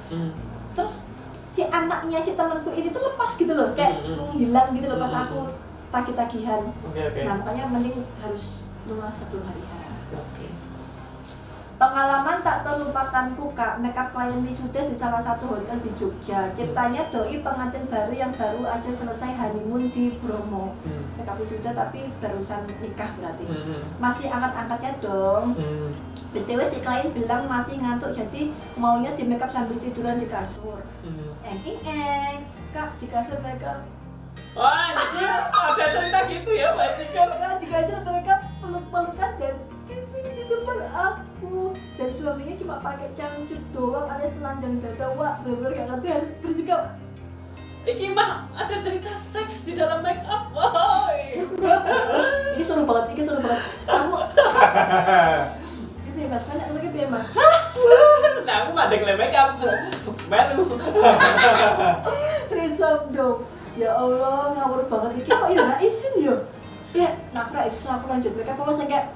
Terus si anaknya si temanku ini tuh lepas gitu loh, kayak menghilang gitu loh pas aku tagih-tagihan. Nah makanya mending harus lunas sebelum hari H. Pengalaman tak terlupakanku Kak, makeup klien wisuda di salah satu hotel di Jogja. Ceritanya doi pengantin baru yang baru aja selesai honeymoon di Bromo. Makeup wisuda tapi barusan nikah berarti. Masih angkat-angkatnya dong. BTW si klien bilang masih ngantuk, jadi maunya di makeup sambil tiduran di kasur. Kak di kasur mereka. Wah, jadi ada cerita gitu ya Mbak Cikar. Kak di kasur mereka peluk-pelukan dan kiss. kissing di depan aku, dan suaminya cuma pakai cangcut doang alias telanjang dada. Wah, bener gak ngerti harus bersikap. Ini mah ada cerita seks di dalam make up, boy. Ini seru banget, ini seru banget. Kamu ini mas, banyak lagi biar mas. Nah, aku mah ada make up. Malu. Trisam dong. Ya Allah, ngawur banget. Ini kok ya gak izin ya? Ya, nak iso aku lanjut make up. Kalau saya kayak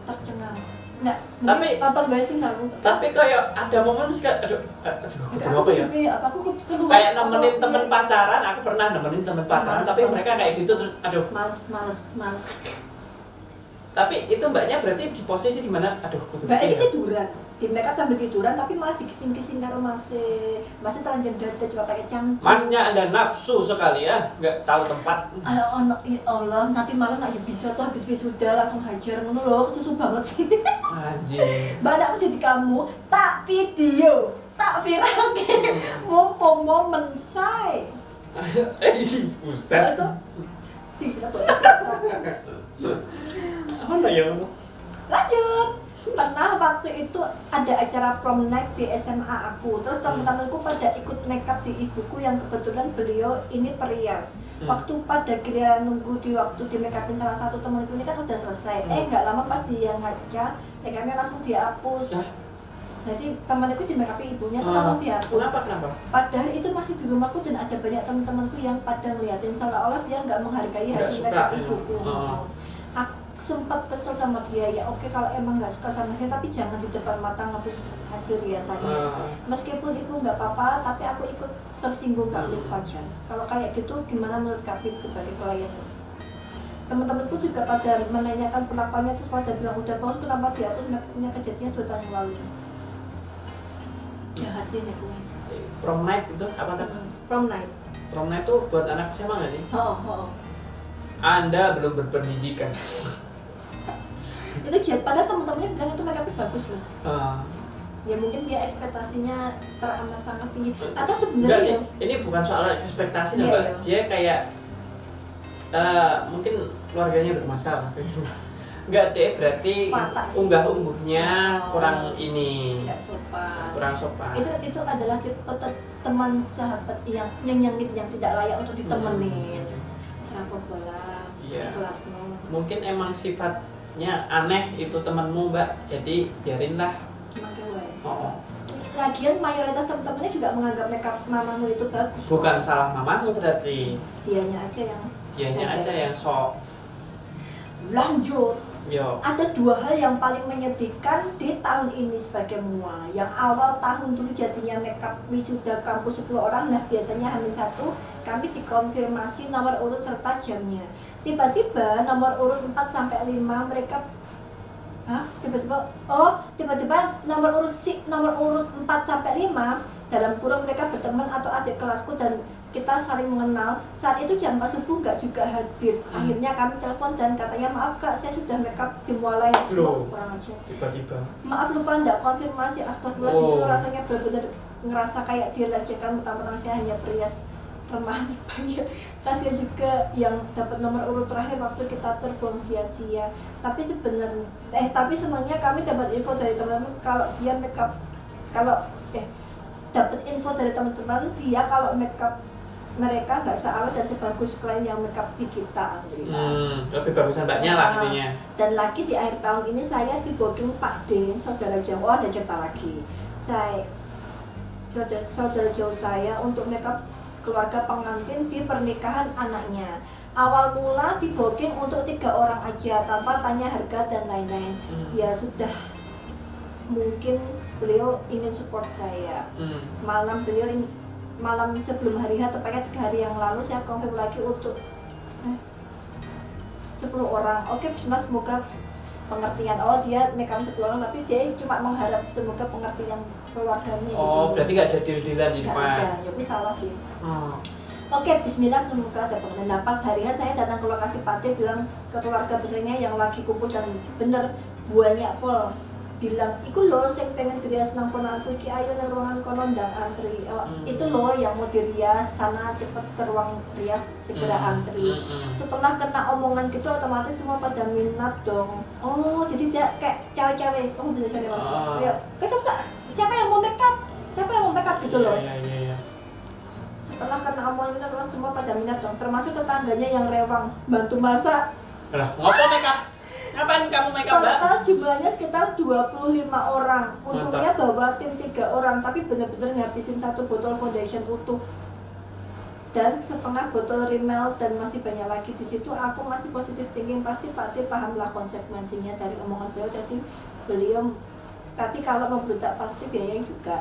tercengang. Nggak, tapi nonton basing aku. Tapi kayak ada momen sekali, aduh, apa ya? Apa aku Kayak nemenin temen pacaran, aku pernah nemenin temen pacaran, tapi mereka kayak gitu terus, aduh. Males. Tapi itu mbaknya berarti di posisi di mana? Aduh, mbaknya tiduran, di make up sambil tiduran, tapi malah dikising-kising karo masih telanjang dada cuma pakai cangcut. Masnya ada nafsu sekali ya, nggak tahu tempat. Ya Allah, nanti malam nggak bisa tuh habis wisuda langsung hajar ngono loh, susu banget sih. Anjir. Mbak aku jadi kamu, tak video, tak viral mumpung momen say. Buset. Apa ya? Lanjut. Pernah waktu itu ada acara prom night di SMA aku, terus teman-temanku pada ikut makeup di ibuku yang kebetulan beliau ini perias. Waktu pada giliran nunggu di waktu di makeupin salah satu temanku ini kan udah selesai. Nggak lama pas dia ngaca, makeupnya langsung dihapus. Jadi temanku di makeup ibunya tuh langsung dihapus. Kenapa? Padahal itu masih di rumahku dan ada banyak teman-temanku yang pada ngeliatin seolah-olah dia nggak menghargai hasil makeup ibuku. Aku sempat kesel sama dia, ya oke kalau emang nggak suka sama saya, tapi jangan di depan mata ngapus hasil riasannya. Meskipun itu nggak apa-apa, tapi aku ikut tersinggung gak lupa aja. Kalau kayak gitu gimana menurut Kapit sebagai klien? Teman-temanku juga pada menanyakan perlakuannya, terus pada bilang udah bos kenapa dihapus, punya kejadian 2 tahun yang lalu. Jahat sih nih gue. Prom night itu apa sih? Prom night. Prom night tuh buat anak SMA nggak sih? Anda belum berpendidikan. Itu jahat, padahal temen-temennya bilang itu makeupnya bagus loh. Ya mungkin dia ekspektasinya teramat sangat tinggi. Atau sebenarnya sih, ini bukan soal ekspektasi Mbak. Iya. Dia kayak mungkin keluarganya bermasalah. Enggak deh, berarti unggah-ungguhnya kurang ini. Kurang sopan. Itu adalah tipe teman sahabat yang nyengit, yang tidak layak untuk ditemenin. Serapot bola, ikhlas no. Mungkin emang sifatnya aneh itu temanmu Mbak, jadi biarinlah. Lagian mayoritas teman-temannya juga menganggap makeup mamamu itu bagus. Bukan salah mamamu berarti. Dianya aja yang sok. Lanjut. Yo. Ada 2 hal yang paling menyedihkan di tahun ini sebagai mua. Yang awal tahun dulu jadinya makeup wisuda kampus 10 orang, nah biasanya H-1 kami dikonfirmasi nomor urut serta jamnya. Tiba-tiba nomor urut 4 sampai 5 mereka tiba-tiba nomor urut 4 sampai 5 dalam kurung mereka berteman atau adik kelasku dan kita saling mengenal. Saat itu jam 4 subuh nggak juga hadir. Akhirnya kami telepon dan katanya maaf kak, saya sudah makeup dimulai. Kurang aja. Tiba-tiba. Maaf lupa nggak konfirmasi, astagfirullah. Disitu rasanya benar-benar ngerasa kayak dilecehkan, mentang-mentang saya hanya perias remaja. Kasihan juga yang dapat nomor urut terakhir waktu kita terbuang sia-sia. Tapi senangnya kami dapat info dari teman-teman kalau dia makeup dapat info dari teman-teman dia kalau makeup mereka nggak seawet dan sebagus klien yang makeup di kita. Lebih bagusan mbaknya lah intinya. Dan lagi di akhir tahun ini saya di booking Pak D, saudara jauh. Ada cerita lagi. Saudara jauh saya untuk makeup keluarga pengantin di pernikahan anaknya. Awal mula di booking untuk 3 orang aja tanpa tanya harga dan lain-lain. Ya sudah, mungkin beliau ingin support saya. Malam sebelum hari H, tepatnya 3 hari yang lalu saya confirm lagi untuk 10 orang. Oke, bismillah, semoga pengertian. Dia makeup 10 orang tapi dia cuma mengharap semoga pengertian keluarganya. Berarti nggak ada deal-dealan di depan. Nggak ada, ya salah sih. Oke, bismillah, semoga ada pengertian. Nah, pas hari H saya datang ke lokasi Pate, bilang ke keluarga besarnya yang lagi kumpul dan bener banyak pol bilang, iku loh sing pengen dirias nang ponaanku iki ayo nang ruangan kono ndang antri. Itu loh yang mau dirias, sana cepet ke ruang rias segera antri. Setelah kena omongan gitu otomatis semua pada minat dong. Oh, jadi dia kayak cewek-cewek, oh bisa cari waktu. Ya, siapa yang mau make up? Siapa yang mau make up gitu loh. Iya. Setelah kena omongan semua pada minat dong, termasuk tetangganya yang rewang bantu masak. Lah, ngapa make up? Ngapain kamu make up, Mbak? Total jumlahnya sekitar 25 orang. Untungnya bawa tim 3 orang, tapi benar-benar ngabisin 1 botol foundation utuh dan setengah botol rimel dan masih banyak lagi di situ. Aku masih positif thinking, pasti Pak D pahamlah konsekuensinya dari omongan beliau. Jadi beliau tadi kalau membludak pasti biayanya juga.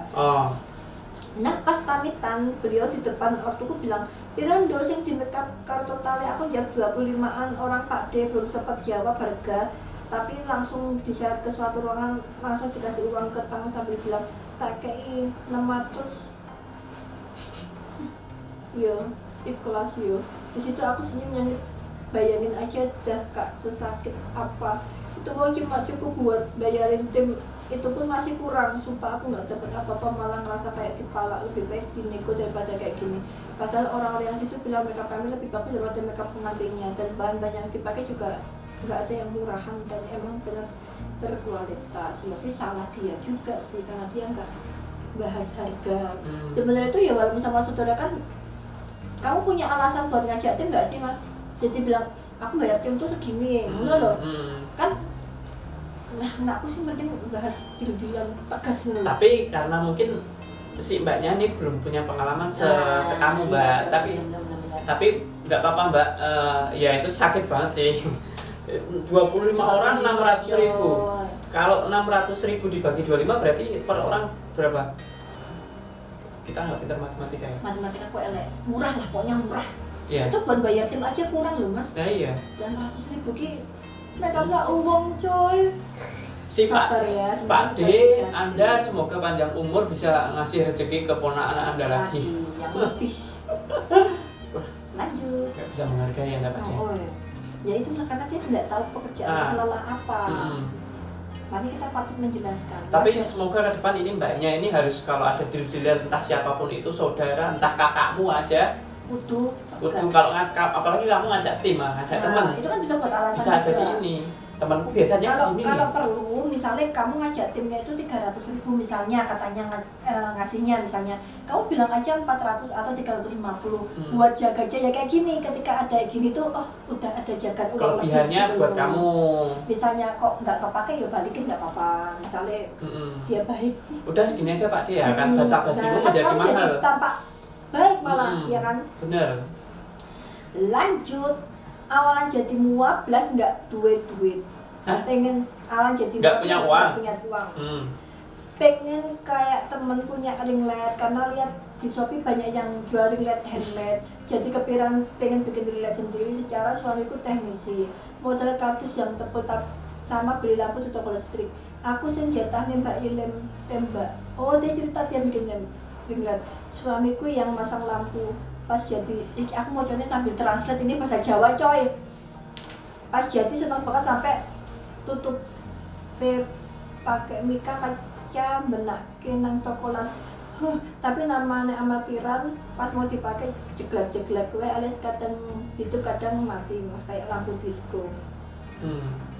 Nah pas pamitan beliau di depan ortuku bilang, Pirando sing di make up karo totale aku jawab 25-an orang Pak D, belum sempat jawab harga, tapi langsung diseret ke suatu ruangan, langsung dikasih uang ke tangan sambil bilang tak kei 600. Yo ikhlas yo. Di situ aku senyum nyengit, bayangin aja dah Kak sesakit apa itu. Uang cuma cukup buat bayarin tim, itu pun masih kurang. Sumpah aku nggak dapat apa-apa, malah ngerasa kayak dipalak. Lebih baik dinego daripada kayak gini. Padahal orang-orang yang itu bilang makeup kami lebih bagus daripada makeup pengantinnya, dan bahan-bahan yang dipakai juga nggak ada yang murahan dan emang benar berkualitas. Tapi salah dia juga sih karena dia nggak bahas harga. Sebenarnya itu ya walaupun sama saudara kan kamu punya alasan buat ngajak tim nggak sih Mas? Jadi bilang aku bayar tim tuh segini, loh kan. Nah aku sih mending bahas deal-dealan tegas dulu. Tapi karena mungkin si mbaknya ini belum punya pengalaman sekamu Mbak, iya, tapi nggak apa-apa Mbak. Ya itu sakit banget sih. 25 orang 600.000. Kalau 600.000 dibagi 25 berarti per orang berapa? Kita nggak pintar matematika ya. Matematika kok elek, murah lah pokoknya murah. Iya. Itu buat bayar tim aja kurang loh Mas. Nah iya. Dan 100.000 ki mereka bisa uang coy. Si Pak ya, Pak D, Anda semoga panjang umur bisa ngasih rezeki ke ponakan Anda lagi. Yang lebih. Lanjut. Gak bisa menghargai Anda Pak D. Oh, iya. Ya itulah karena dia tidak tahu pekerjaan lelah apa. Mari kita patut menjelaskan. Tapi semoga ke depan ini mbaknya ini harus kalau ada deal-deal entah siapapun itu saudara, entah kakakmu aja. Kudu Kalau apalagi kamu ngajak tim, ngajak teman. Itu kan bisa buat alasan. Bisa juga. Jadi ini temanku biasanya segini. Kalau perlu, misalnya kamu ngajak timnya itu 300.000 misalnya katanya ngasihnya misalnya, kamu bilang aja 400 atau 350 buat jaga aja ya kayak gini. Ketika ada gini tuh, oh udah ada jaga uang. Kelebihannya gitu buat kamu. Misalnya kok nggak kepake ya balikin nggak apa-apa. Misalnya dia baik. Udah segini aja Pak D ya kan basa-basimu menjadi mahal. Jadi tampak baik malah, ya kan? Bener. Lanjut. Awalan jadi muablas nggak duit. Pengen awalan jadi nggak punya uang. Pengen kayak temen punya ring light karena lihat di Shopee banyak yang jual ring light handmade. Jadi kepikiran pengen bikin ring light sendiri. Secara suamiku teknisi, model kardus yang tebal sama beli lampu di toko listrik. Aku sing jatah nembak lem tembak. Oh dia cerita dia bikin ring light. Suamiku yang masang lampu. Pas jadi, aku mau coba sambil translate ini bahasa Jawa coy. Pas jadi seneng banget sampai tutup pakai mika kaca benakin nang toko las. Tapi namanya amatiran pas mau dipakai jeglak-jeglak gue alias kadang hidup kadang mati kayak lampu disco.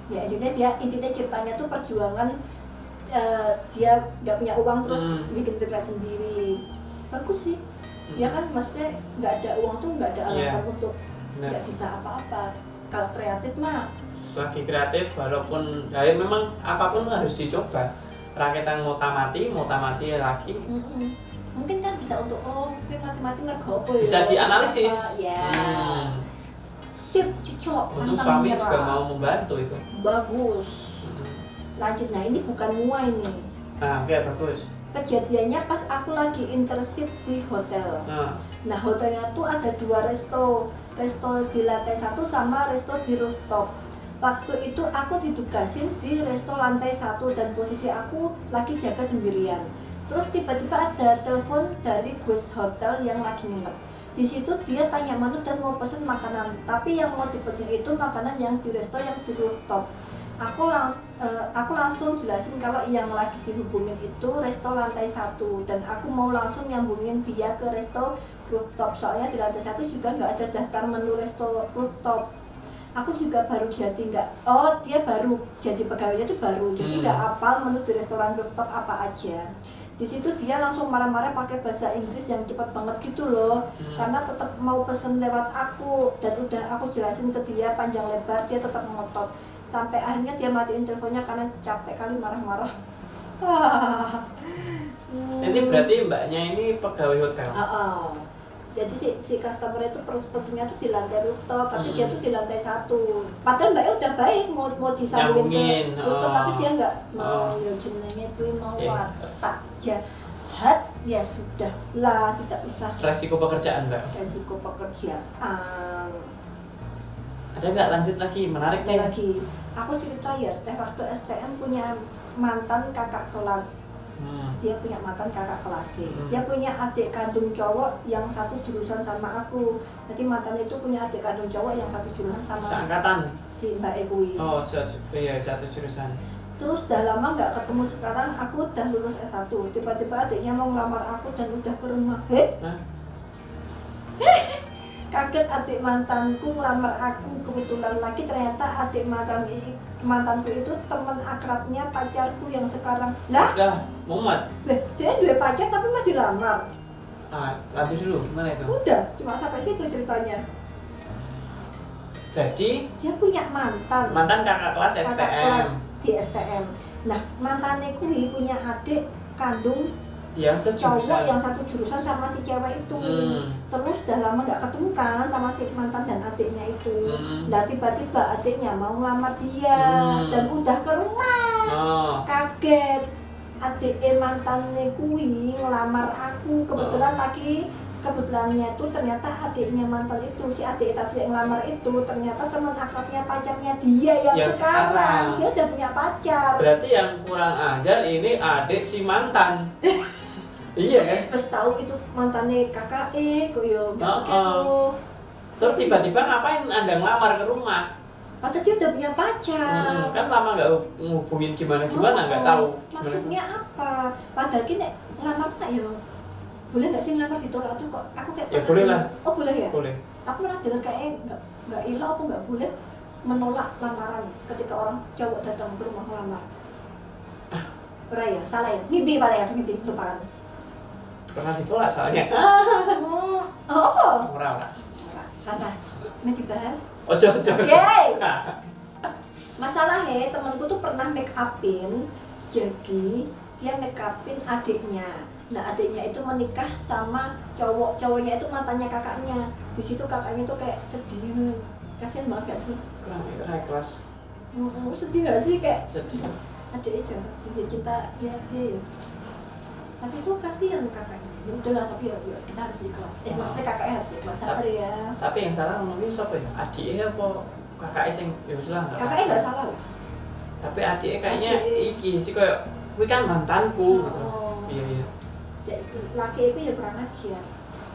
Ya intinya ceritanya tuh perjuangan dia nggak punya uang terus bikin ring light sendiri. Bagus sih. Ya kan maksudnya nggak ada uang tuh nggak ada alasan untuk nggak bisa apa-apa. Kalau kreatif mah selagi kreatif walaupun ya memang apapun harus dicoba. Rakitan mau tamati lagi. Mungkin kan bisa untuk mati mergo apa ya. Bisa dianalisis. Sip cocok. Untung suami juga mau membantu itu. Bagus. Lanjut, nah ini bukan mua ini. Oke, bagus. Kejadiannya pas aku lagi internship di hotel. Nah hotelnya tuh ada 2 resto di lantai 1 sama resto di rooftop. Waktu itu aku ditugasin di resto lantai 1 dan posisi aku lagi jaga sendirian. Terus tiba-tiba ada telepon dari bos hotel yang lagi nginep. Di situ dia tanya menu dan mau pesen makanan, tapi yang mau dipesen itu makanan yang di resto yang di rooftop. Aku aku langsung jelasin kalau yang lagi dihubungin itu resto lantai 1 dan aku mau langsung nyambungin dia ke resto rooftop, soalnya di lantai 1 juga nggak ada daftar menu resto rooftop. Aku juga baru jadi dia baru jadi pegawainya itu baru, jadi nggak hafal menu di restoran rooftop apa aja. Di situ dia langsung marah-marah pakai bahasa Inggris yang cepat banget gitu loh, karena tetap mau pesen lewat aku dan udah aku jelasin ke dia panjang lebar, dia tetap ngotot. Sampai akhirnya dia matiin teleponnya karena capek kali marah-marah. Ini berarti mbaknya ini pegawai hotel. Jadi si customer itu pesennya tuh di lantai rooftop, tapi dia tuh di lantai 1. Padahal mbaknya udah baik mau disambungin ke rooftop, tapi dia nggak mau. Ya jenenge kuwi mau watak jahat, ya sudah lah, tidak usah. Resiko pekerjaan mbak. Resiko pekerjaan. Ada nggak lanjut lagi, menarik nih. Lagi, aku cerita ya, waktu STM punya mantan kakak kelas. Dia punya mantan kakak kelas. Dia punya adik kandung cowok yang satu jurusan sama aku. Jadi mantan itu punya adik kandung cowok yang satu jurusan sama seangkatan si Mbak Ekui. Oh, iya, satu jurusan. Terus udah lama nggak ketemu, sekarang aku udah lulus S1. Tiba-tiba adiknya mau ngelamar aku dan udah ke rumah. Kaget, adik mantanku ngelamar aku. Kebetulan lagi ternyata adik mantanku itu teman akrabnya pacarku yang sekarang. Lah Muhammad. Dia dua pacar tapi masih dilamar. Lanjut dulu, gimana itu? Udah, cuma sampai situ ceritanya. Jadi dia punya mantan kakak kelas STM. Kakak kelas di STM. Nah, mantannya kui punya adik kandung yang cowok yang satu jurusan sama si cewek itu. Terus udah lama nggak ketemu kan sama si mantan dan adiknya itu. Lah tiba-tiba adiknya mau ngelamar dia dan udah ke rumah. Kaget, adik mantannya kui ngelamar aku. Kebetulannya tuh ternyata adiknya mantan itu, si adik tadi yang ngelamar itu ternyata teman akrabnya pacarnya dia yang sekarang. Dia udah punya pacar. Berarti yang kurang ajar ini adik si mantan. Iya kan? Terus tahu itu mantannya kakak kok yo. Terus tiba-tiba ngapain Anda ngelamar ke rumah? Padahal dia udah punya pacar. Kan lama nggak ngubungin gimana nggak tahu. Maksudnya apa? Padahal kita ngelamar tak yo. Boleh nggak sih ngelamar ditolak tuh kok? Aku kayak ya boleh lah. Oh boleh ya? Boleh. Aku pernah dengar kayak nggak ilah apa nggak boleh menolak lamaran ketika orang cowok datang ke rumah ngelamar. Raya, salah ya? Mimpi pada ya, mimpi lupakan. Pernah ditolak soalnya. Ora. Rasa, mau dibahas? Ojo. Oke. Masalahnya temanku tuh pernah make upin, jadi dia make upin adiknya. Nah adiknya itu menikah sama cowoknya itu mantannya kakaknya. Di situ kakaknya tuh kayak sedih, kasihan banget gak sih? Kurang kelas. Sedih gak sih kayak? Sedih. Adiknya jahat sih, dia cinta ya. Tapi itu kasihan kakaknya. Ya udahlah, tapi ya kita harus ikhlas. Maksudnya kakaknya harus ikhlas, sabar ya. Tapi yang salah ngomongnya siapa ya? Adiknya apa kakaknya sing ya wis lah. Kakaknya enggak salah loh. Tapi adiknya kayaknya iki sih kayak kuwi kan mantanku gitu. Iya. Laki itu ya kurang ajar.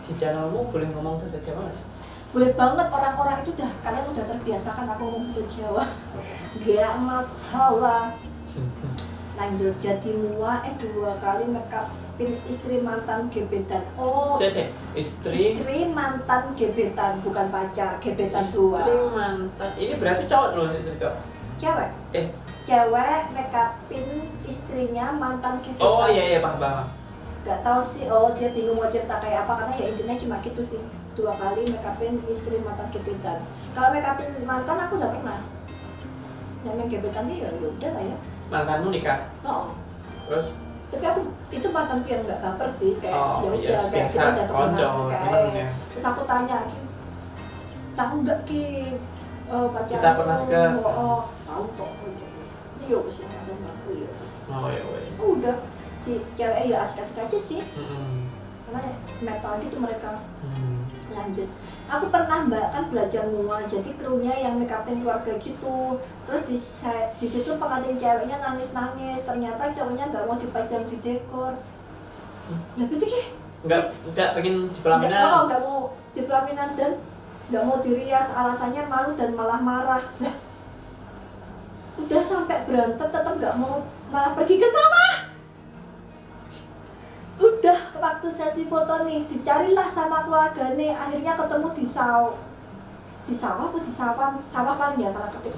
Di channelmu boleh ngomong bahasa Jawa nggak sih? Boleh banget, orang-orang itu kalian udah terbiasakan aku ngomong bahasa Jawa. Gak masalah. Lanjut, jadi mua 2 kali make upin istri mantan gebetan. Istri mantan gebetan, bukan pacar, gebetan dua. Istri mantan, ini berarti cowok loh cerita? Cewek. Cewek make upin istrinya mantan gebetan. Oh iya paham. Gak tahu sih, dia bingung mau cerita kayak apa, karena ya intinya cuma gitu sih. 2 kali make upin istri mantan gebetan. Kalau make upin mantan aku gak pernah. Yang gebetan dia ya udah lah ya. Mantanmu nikah? Terus? Tapi aku itu mantanku yang nggak baper sih, kayak ya udah kayak kita udah temenan kayak. Terus aku tanya, tahu nggak pacar? Kita pernah dekat. Tahu kok. Iya wes langsung masuk ya wes. Ya wes. Udah si cewek ya asik-asik aja sih. Karena metal gitu mereka. Lanjut. Aku pernah kan belajar mua, jadi krunya yang make upin keluarga gitu. Terus di situ pengantin ceweknya nangis-nangis, ternyata cowoknya nggak mau dipajang di dekor. Lah betul sih? Nggak pengen di pelaminan. Nggak mau di pelaminan dan nggak mau dirias, alasannya malu dan malah marah. Lah udah sampai berantem tetap nggak mau, malah pergi ke sawah. Udah waktu sesi foto nih dicarilah sama keluarganya, akhirnya ketemu di sawah apa di sawah paling ya salah ketik.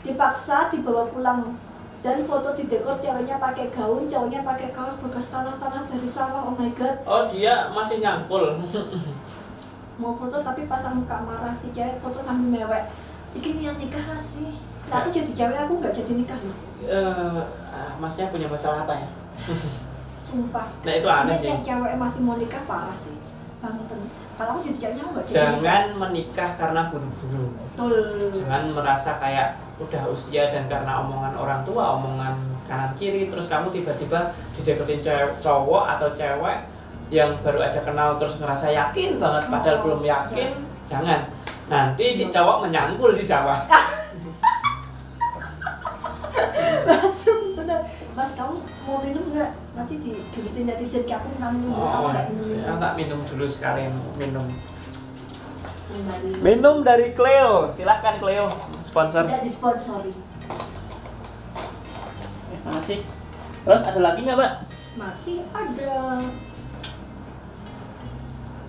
Dipaksa dibawa pulang dan foto di dekor, ceweknya pakai gaun, cowoknya pakai kaos bekas tanah-tanah dari sawah. Oh my god. Oh dia masih nyangkul. Mau foto tapi pasang muka marah, si cewek foto sambil mewek. Ini yang nikah sih. Nah, aku jadi cewek aku nggak jadi nikah loh. Masnya punya masalah apa ya? Sumpah. Nah itu aneh sih. Ini cewek masih mau nikah parah sih. Banget. Kalau aku jadi ceweknya aku nggak jadi. Jangan menikah karena buru-buru. Jangan merasa kayak udah usia dan karena omongan orang tua, omongan kanan kiri, terus kamu tiba-tiba dideketin cowok atau cewek yang baru aja kenal terus ngerasa yakin banget padahal belum yakin. Jangan. Nanti si cowok menyangkul di sawah. Mas, kamu mau minum nggak? Nanti digilitin netizen kayak aku minum. Tak minum dulu sekali minum. Sembari. Minum dari Cleo. Silahkan Cleo, sponsor. Tidak disponsori. Makasih. Terus ada lagi nggak, Mbak? Masih ada.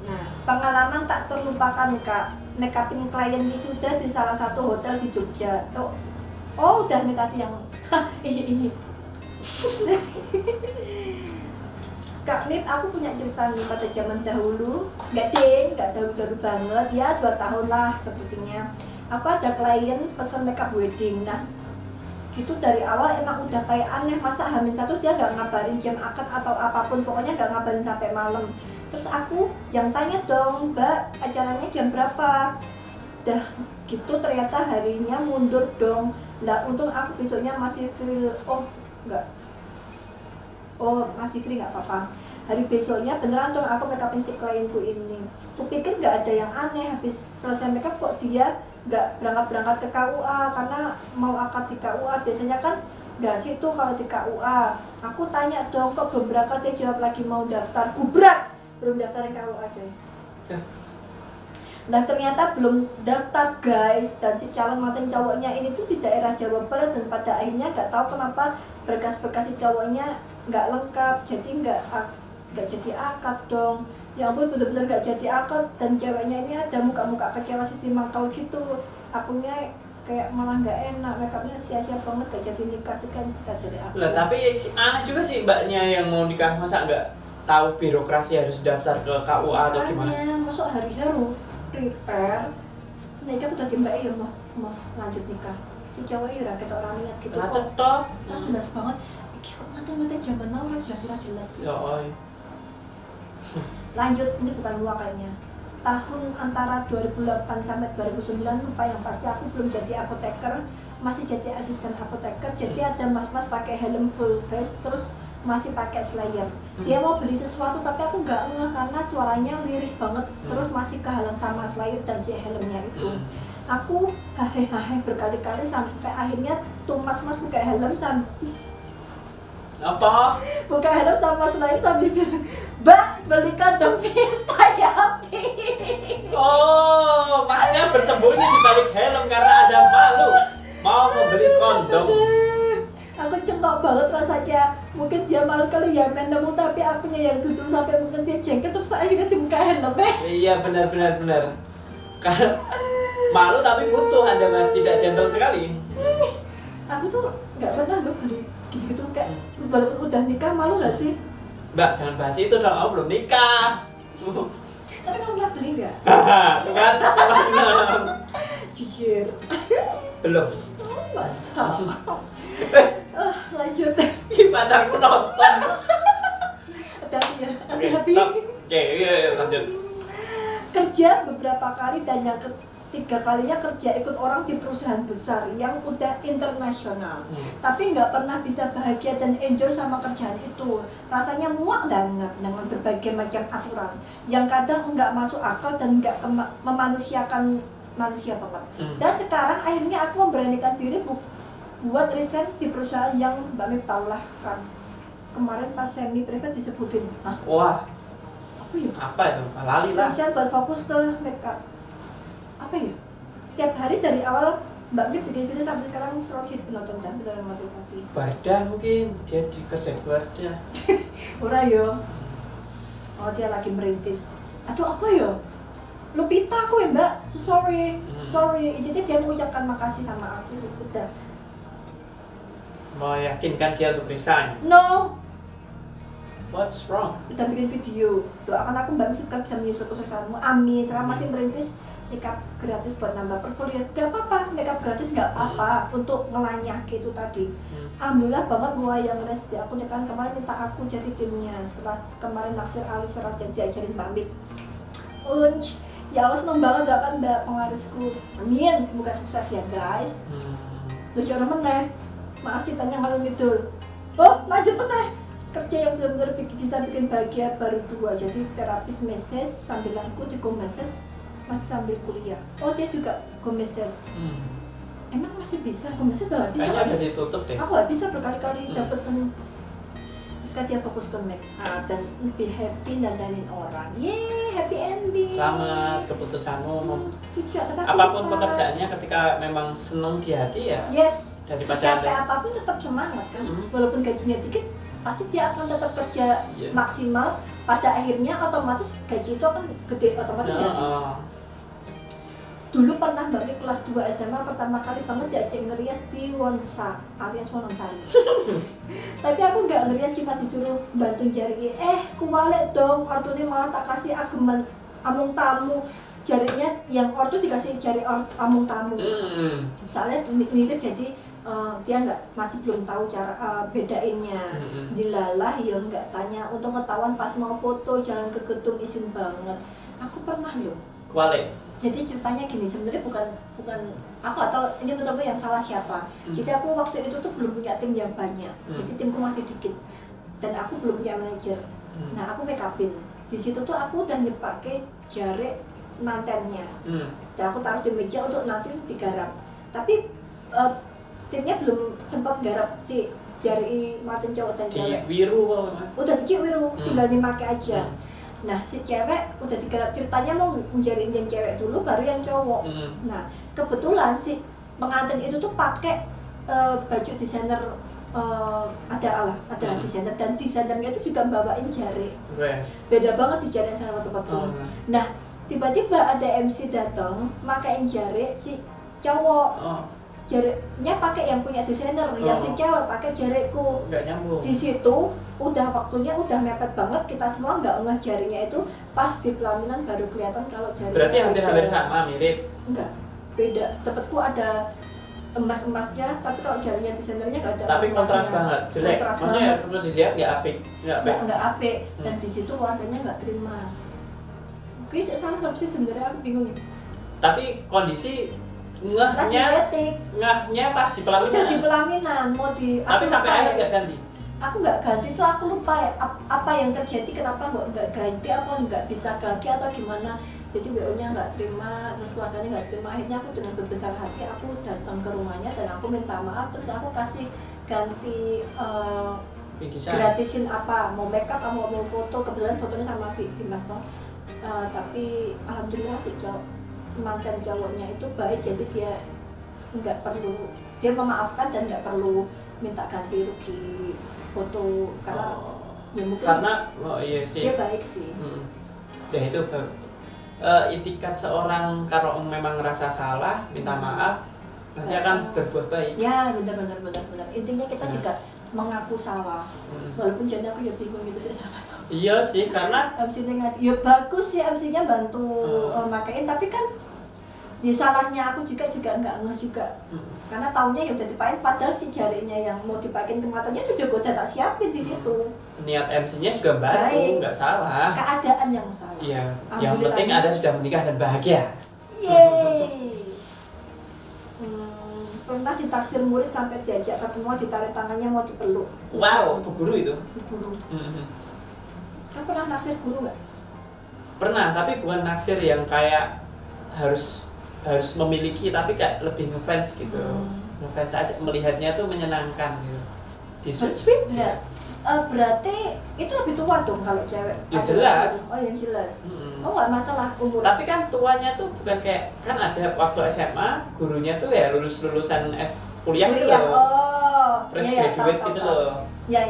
Nah, pengalaman tak terlupakan Kak. Makeupin klien wisuda di salah satu hotel di Jogja. Oh udah nih tadi yang ini. Kak Mip, aku punya cerita nih pada zaman dahulu. Nggak dahulu banget ya, 2 tahun lah sepertinya. Aku ada klien pesan makeup wedding. Nah, gitu dari awal emang udah kayak aneh, masa H-1 dia nggak ngabarin jam akad atau apapun, pokoknya nggak ngabarin sampai malam. Terus aku yang tanya dong, Mbak, acaranya jam berapa? Dah gitu ternyata harinya mundur dong. Lah untung aku besoknya masih free. Masih free, nggak apa-apa. Hari besoknya beneran dong aku makeupin si klienku ini. Kupikir nggak ada yang aneh, habis selesai makeup kok dia nggak berangkat ke KUA karena mau akad di KUA. Biasanya kan nggak sih tuh kalau di KUA. Aku tanya dong, kok belum berangkat? Dia jawab lagi mau daftar. Gubrak, belum daftarin KUA coy. Nah ternyata belum daftar guys, dan si calon mantan cowoknya ini tuh di daerah Jawa Barat, dan pada akhirnya nggak tahu kenapa berkas-berkas si cowoknya nggak lengkap, jadi nggak jadi akad dong. Ya ampun, bener-bener nggak jadi akad, dan ceweknya ini ada muka-muka kecewa sih mangkal gitu. Akunya kayak malah nggak enak, makeupnya sia-sia banget, gak jadi nikah sih kan kita dari aku. Lah tapi aneh juga sih mbaknya yang mau nikah, masa nggak tahu birokrasi harus daftar ke KUA atau gimana? Masuk hari haru prepare nikah udah mbak ya mau lanjut nikah. Si cowok ya rakyat orang niat gitu kok. Cetok. Jelas banget. Iki kok mata-mata zaman now jelas. Ya oi. Lanjut, ini bukan luar kayaknya. Tahun antara 2008 sampai 2009 lupa yang pasti, aku belum jadi apoteker, masih jadi asisten apoteker. Jadi ada mas-mas pakai helm full face terus masih pakai slayer. Dia mau beli sesuatu tapi aku nggak ngeh karena suaranya lirih banget, terus masih kehalang sama slayer dan si helmnya itu. Aku hahe berkali-kali sampai akhirnya tuh mas-mas buka helm buka helm sama slayer sambil bilang, "Mbak, belikan dong Fiesta Yati." Oh, masnya bersembunyi di balik helm karena ada malu mau membeli kondom. Aku cengkok banget rasanya. Mungkin dia malu kali ya main nemu, tapi akunya yang duduk sampai mungkin dia jengkel terus akhirnya dibuka helmnya. Iya benar. Karena malu tapi butuh Anda mas, tidak gentle sekali. Aku tuh nggak pernah loh beli gitu kayak walaupun udah nikah, malu nggak sih? Mbak jangan bahas itu dong, aku belum nikah. Tapi kamu pernah beli nggak? Tuh kan? Jujur. Belum. Masa? Lanjut. Pacarku nonton. Hati-hati. Oke, iya, lanjut. Kerja beberapa kali dan yang ketiga kalinya kerja ikut orang di perusahaan besar yang udah internasional. Tapi nggak pernah bisa bahagia dan enjoy sama kerjaan itu. Rasanya muak banget dengan berbagai macam aturan yang kadang nggak masuk akal dan nggak memanusiakan manusia banget. Dan sekarang akhirnya aku memberanikan diri buat resign di perusahaan yang Mbak Mip tahu lah kan. Kemarin pas semi private disebutin. Hah? Wah. Apa ya? Apa itu? Lali lah. Resign buat fokus ke makeup. Apa ya? Tiap hari dari awal Mbak Bib bikin video sampai sekarang selalu jadi penonton dan penonton motivasi. Barda mungkin dia kerja di Barda. Ora yo. Oh dia lagi merintis. Aduh apa yo? Lupita aku ya Mbak. Sorry. Jadi dia mengucapkan makasih sama aku. Udah. Meyakinkan dia untuk resign. No. What's wrong? Udah bikin video. Doakan aku Mbak Bib bisa menyusul kesuksesanmu. Amin. Sekarang masih merintis. Makeup gratis buat nambah portfolio, gak apa-apa, makeup gratis gak apa-apa untuk ngelanyah gitu tadi. Alhamdulillah banget mulai yang rest aku kan kemarin minta aku jadi timnya setelah kemarin naksir Ali Serat yang diajarin Mbak Mik. Ya Allah seneng banget gak kan Mbak penglarisku. Amin, semoga sukses ya guys. Terus orang meneh, maaf ceritanya ngalung gitu. Oh lanjut meneh. Kerja yang benar-benar bisa bikin bahagia baru 2, jadi terapis meses sambilanku di meses masih sambil kuliah. Oh dia juga gomeses. Emang masih bisa? Gomeses udah bisa. Kayaknya udah ditutup deh. Aku gak bisa berkali-kali udah pesen. Terus kan dia fokus ke make up dan lebih happy dandanin orang. Yeay, happy ending. Selamat keputusanmu. Apapun pekerjaannya ketika memang senang di hati ya. Yes. Daripada capek apapun tetap semangat kan. Walaupun gajinya dikit, pasti dia akan tetap kerja maksimal. Pada akhirnya otomatis gaji itu akan gede otomatis ya sih. Dulu pernah Mbak Mik kelas 2 SMA pertama kali banget diajak ngerias di Wonsa alias Wonosari. Tapi aku nggak ngerias, cuma disuruh bantu jari. Kuwalek dong, ortunya malah tak kasih ageman amung tamu. Jarinya yang ortu dikasih jari amung tamu. Soalnya mirip jadi dia masih belum tahu cara bedainnya. Dilalah ya nggak tanya, untuk ketahuan pas mau foto jangan ke gedung izin banget. Aku pernah loh. Kuwalek. Jadi ceritanya gini, sebenarnya bukan aku atau ini betul-betul yang salah siapa. Jadi aku waktu itu tuh belum punya tim yang banyak. Jadi timku masih dikit dan aku belum punya manajer. Nah aku make upin. Di situ tuh aku udah nyepake jari mantennya. Dan aku taruh di meja untuk nanti digarap. Tapi timnya belum sempat garap si jari manten cowok dan cewek. Wiru udah dicik wiru, tinggal dipakai aja. Nah si cewek udah digarap, ceritanya mau menjariin yang cewek dulu baru yang cowok. Nah kebetulan si pengantin itu tuh pakai baju desainer, adalah desainer, dan desainernya itu juga bawain jari. Beda banget sih jari sama tempat-tempat. Nah tiba-tiba ada MC datang makain jari si cowok. Jarinya pakai yang punya desainer, yang si cewek pakai jariku. Nggak nyambung. Di situ udah waktunya udah mepet banget, kita semua nggak ngeh jarinya itu, pas di pelaminan baru kelihatan kalau jarinya. Berarti hampir-hampir sama, mirip? Enggak, beda. Tempatku ada emas-emasnya, tapi kalau jarinya desainernya nggak ada. Tapi kontras banget, jelek. Maksudnya kalau dilihat nggak apik. Nggak apik. Dan di situ warganya nggak terima. Oke, saya salah sih sebenarnya, aku bingung. Tapi kondisi ngahnya pas di pelaminan. Udah di pelaminan, mau di. Tapi sampai akhir nggak ganti. Aku nggak ganti tuh, aku lupa ya, apa yang terjadi, kenapa nggak ganti, apa nggak bisa ganti atau gimana. Jadi WO-nya nggak terima, terus keluarganya nggak terima. Akhirnya aku dengan berbesar hati aku datang ke rumahnya dan aku minta maaf, terus aku kasih ganti gratisin apa, mau makeup atau mau foto. Kebetulan fotonya sama Dimas toh. Tapi alhamdulillah sih mantan cowoknya itu baik, jadi dia nggak perlu, dia memaafkan dan nggak perlu minta ganti rugi foto karena ya mungkin karena iya sih dia baik sih. Ya itu itikat seorang kalau memang ngerasa salah minta maaf nanti akan berbuat baik. Ya benar. Intinya kita juga mengaku salah. Walaupun jadi aku ya bingung gitu, saya salah. Iya sih, karena MC-nya ya bagus sih, MC-nya bantu makain, tapi kan ya salahnya aku juga nggak ngeh juga. Karena taunya ya udah dipakai, padahal si jarinya yang mau dipakein ke matanya itu juga udah tak siapin di situ. Niat MC-nya juga bantu, nggak salah. Keadaan yang salah. Iya. Yang penting Anda sudah menikah dan bahagia. Yeay. Pernah ditaksir murid sampai diajak ketemu, ditarik tangannya mau dipeluk. Wow, bu guru itu? Bu guru. Kamu pernah naksir guru nggak? Pernah, tapi bukan naksir yang kayak harus memiliki, tapi kayak lebih ngefans gitu. Ngefans aja, melihatnya tuh menyenangkan gitu. Di sweet enggak. Berarti itu lebih tua dong kalau cewek. Ya jelas. Oh yang jelas. Oh nggak masalah umur. Tapi kan tuanya tuh bukan kayak kan ada waktu SMA gurunya tuh ya lulusan kuliah gitu loh. Oh. Fresh ya, graduate tahu, gitu tahu. loh. Ya.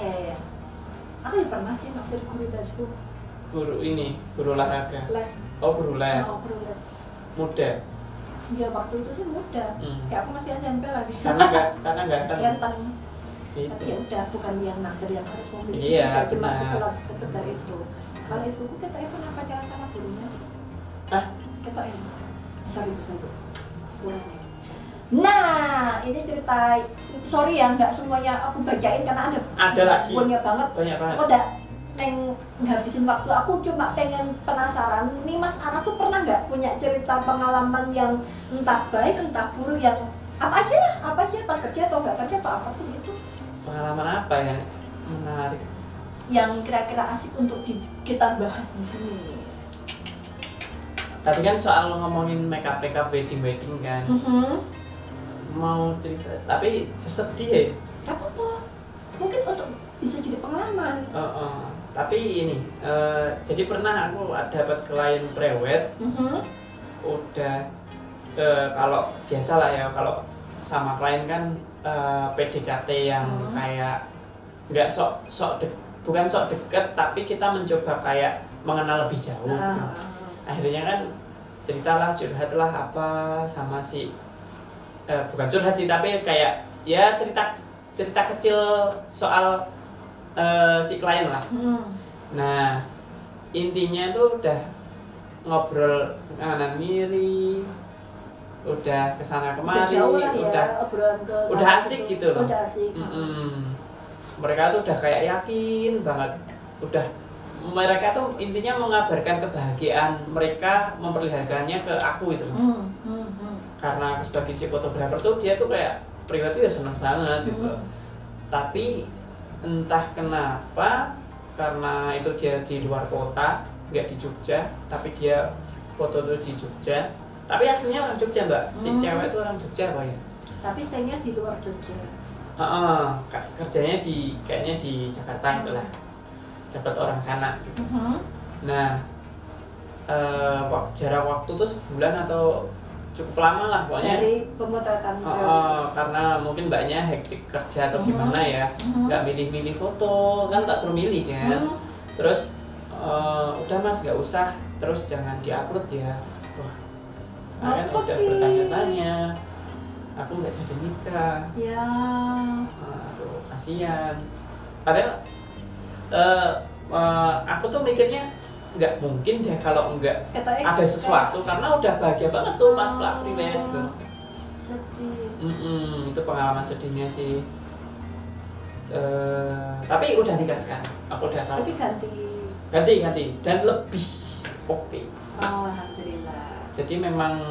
Aku ya pernah sih naksir guru lesku. Guru olahraga. Les. Oh guru les. Oh guru les. Muda. Ya waktu itu sih muda. Kayak aku masih SMP lagi. Karena ganteng. Ganteng. Gitu. Tapi ya udah bukan yang naksir yang harus memiliki cuma sekelas sekedar itu. Kalau ibuku kita pernah pacaran sama gurunya. Kita sorry bu sepulangnya. Nah ini cerita, sorry ya nggak semuanya aku bacain karena ada lagi banyak banget. Aku udah ngabisin waktu. Aku cuma pengen penasaran nih Mas Anas tuh pernah nggak punya cerita pengalaman yang entah baik entah buruk yang apa aja pas kerja atau nggak kerja atau apapun itu. Pengalaman apa yang menarik? Yang kira-kira asik untuk kita bahas di sini. Tadi kan soal ngomongin makeup wedding kan. Mau cerita, tapi sedih ya. Gak apa-apa. Mungkin untuk bisa jadi pengalaman. Tapi ini, jadi pernah aku dapat klien prewed. Udah kalau biasa lah ya kalau sama klien kan. PDKT yang kayak nggak bukan sok deket tapi kita mencoba kayak mengenal lebih jauh gitu. Akhirnya kan ceritalah curhat lah apa sama si bukan curhat sih tapi kayak ya cerita kecil soal si klien lah. Nah intinya tuh udah ngobrol kanan kiri, udah kesana kemari, udah asik gitu loh. Mereka tuh udah kayak yakin banget, mereka tuh intinya mengabarkan kebahagiaan mereka memperlihatkannya ke aku gitu loh. Karena aku sebagai si fotografer tuh dia tuh kayak pribadi ya seneng banget gitu loh. Tapi entah kenapa karena itu dia di luar kota, nggak di Jogja, tapi dia foto tuh di Jogja. Tapi aslinya orang Jogja mbak, si cewek itu orang Jogja apa ya? Tapi stay-nya di luar Jogja. Kerjanya kayaknya di Jakarta itulah. Dapat orang sana gitu. Nah, jarak waktu tuh sebulan atau cukup lama lah pokoknya. Dari pemotretan. Karena mungkin mbaknya hektik kerja atau gimana ya, nggak milih-milih foto kan tak suruh milih kan. Terus udah mas nggak usah, terus jangan diupload ya. Kalian udah bertanya-tanya, aku nggak jadi nikah. Ya. Aduh, kasihan. Padahal aku tuh mikirnya nggak mungkin deh kalau nggak ada sesuatu karena udah bahagia banget tuh pas prewed gitu. Sedih. Itu pengalaman sedihnya sih. Tapi udah nikah sekarang. Aku udah tahu. Tapi ganti dan lebih oke. Alhamdulillah. Jadi memang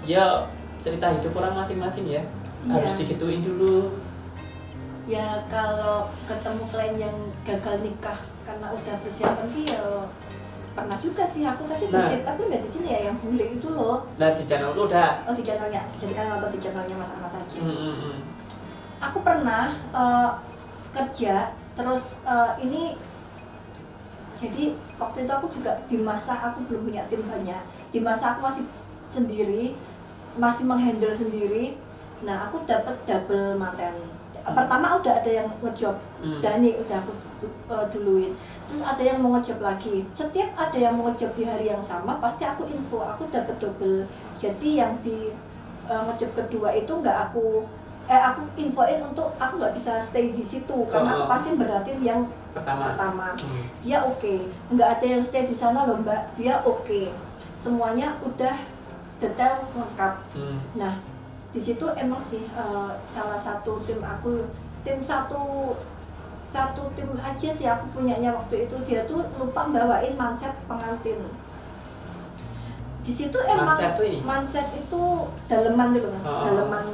ya cerita hidup orang masing-masing ya. Harus digituin dulu. Ya kalau ketemu klien yang gagal nikah karena udah persiapan dia pernah juga sih aku tadi tapi nggak di sini ya yang bule itu loh. Nah di channel lu udah. Di channelnya, jadi kan nonton di channelnya Mas Anas aja. Aku pernah kerja terus ini. Jadi waktu itu aku juga di masa aku belum punya tim banyak, di masa aku masih sendiri, masih menghandle sendiri. Nah aku dapat double manten. Pertama udah ada yang ngejob, Dani udah aku duluin. Terus ada yang mau ngejob lagi. Setiap ada yang mau ngejob di hari yang sama, pasti aku info, aku dapat double. Jadi yang di ngejob kedua itu nggak aku infoin untuk aku nggak bisa stay di situ karena aku pasti beratin yang pertama. Dia oke. Nggak ada yang stay di sana loh mbak, dia oke. Semuanya udah detail lengkap. Nah di situ emang sih salah satu tim aku, satu tim aja sih aku punyanya waktu itu, dia tuh lupa bawain manset pengantin. Di situ emang manset itu daleman gitu mas, daleman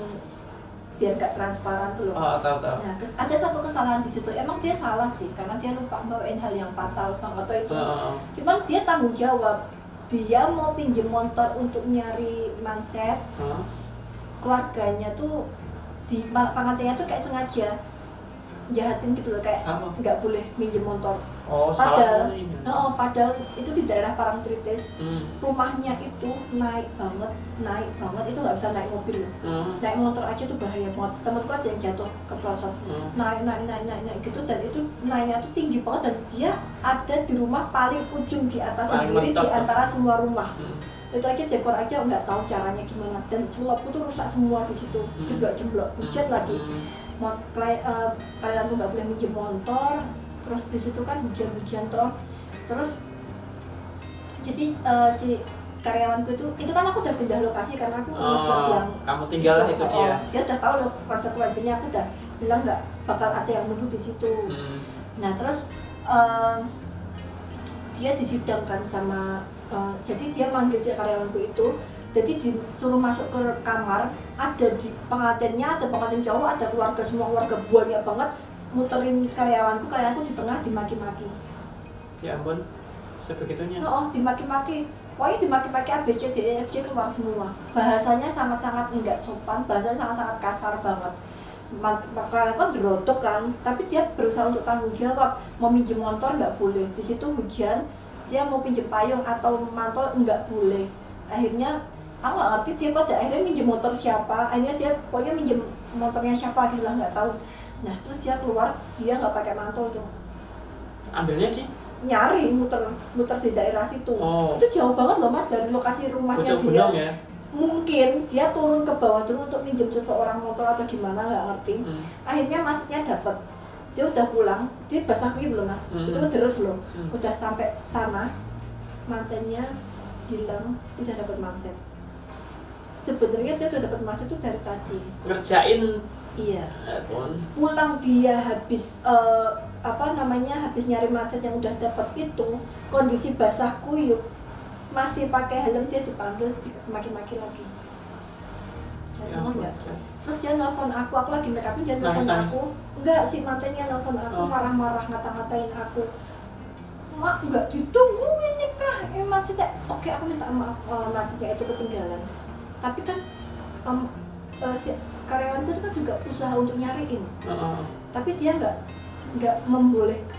biar gak transparan tuh loh. Tahu. Nah, ada satu kesalahan di situ. Emang dia salah sih, karena dia lupa bawain hal yang fatal banget atau itu. Cuman dia tanggung jawab. Dia mau pinjem motor untuk nyari manset. Keluarganya tuh di pengantinnya tuh kayak sengaja jahatin gitu loh, kayak Apa? nggak boleh minjem motor. Oh, Padahal, salah ini. padahal itu di daerah Parangtritis, Hmm. rumahnya itu naik banget, itu nggak bisa naik mobil loh. Naik motor aja tuh bahaya banget. Temanku ada yang jatuh ke pelosok, naik gitu, dan itu naiknya tuh tinggi banget, dan dia ada di rumah paling ujung di atas Paling sendiri mentok di antara semua rumah. Hmm. Itu aja dekor aja nggak tahu caranya gimana, dan selopku tuh rusak semua di situ, jemblok, hujan lagi. Kalian tuh nggak boleh minjem motor, terus di situ kan hujan toh, terus jadi si karyawanku itu kan aku udah pindah lokasi karena aku job yang kamu tinggal lah itu dia. Dia udah tahu loh konsekuensinya, aku udah bilang nggak bakal ada yang nunggu di situ. Nah terus dia disidangkan sama jadi dia manggil si karyawanku itu, jadi disuruh masuk ke kamar, ada di pengantinnya, ada pengantin cowok, ada keluarga, semua keluarga banyak banget, muterin karyawanku di tengah dimaki-maki. Ya ampun, sebegitunya. Dimaki-maki. Pokoknya dimaki-maki A, B, C, D, E, F, G keluar semua. Bahasanya sangat-sangat enggak sopan, bahasanya sangat-sangat kasar banget. Makanya kan jerodok kan, tapi dia berusaha untuk tanggung jawab. Mau minjem motor nggak boleh, di situ hujan, dia mau pinjem payung atau mantel nggak boleh. Akhirnya aku nggak ngerti dia pada akhirnya minjem motor siapa, akhirnya dia pokoknya minjem motornya siapa gitu lah, nggak tahu. Nah terus dia keluar, dia nggak pakai mantel tuh. Ambilnya di? Nyari, muter di daerah situ. Itu jauh banget loh mas dari lokasi rumahnya dia. Ya? Mungkin dia turun ke bawah dulu untuk minjem seseorang motor atau gimana, nggak ngerti. Akhirnya masnya dapat, dia udah pulang, dia basah kuwi belum mas, itu terus loh. Udah sampai sana, mantannya bilang udah dapat manset. Sebenarnya dia udah dapat manset itu dari tadi. Ngerjain. Iya. Pulang dia habis habis nyari manset yang udah dapat itu, kondisi basah kuyup, masih pakai helm, dia dipanggil, maki-maki lagi. Ya, terus dia nelfon aku lagi make up, dia nelfon aku. Enggak, si mantannya nelfon aku, marah-marah, ngata-ngatain aku. Mak, enggak ditungguin nikah, mansetnya. Oke, aku minta maaf, mansetnya itu ketinggalan. Tapi kan si karyawan itu kan juga usaha untuk nyariin. Tapi dia nggak membolehkan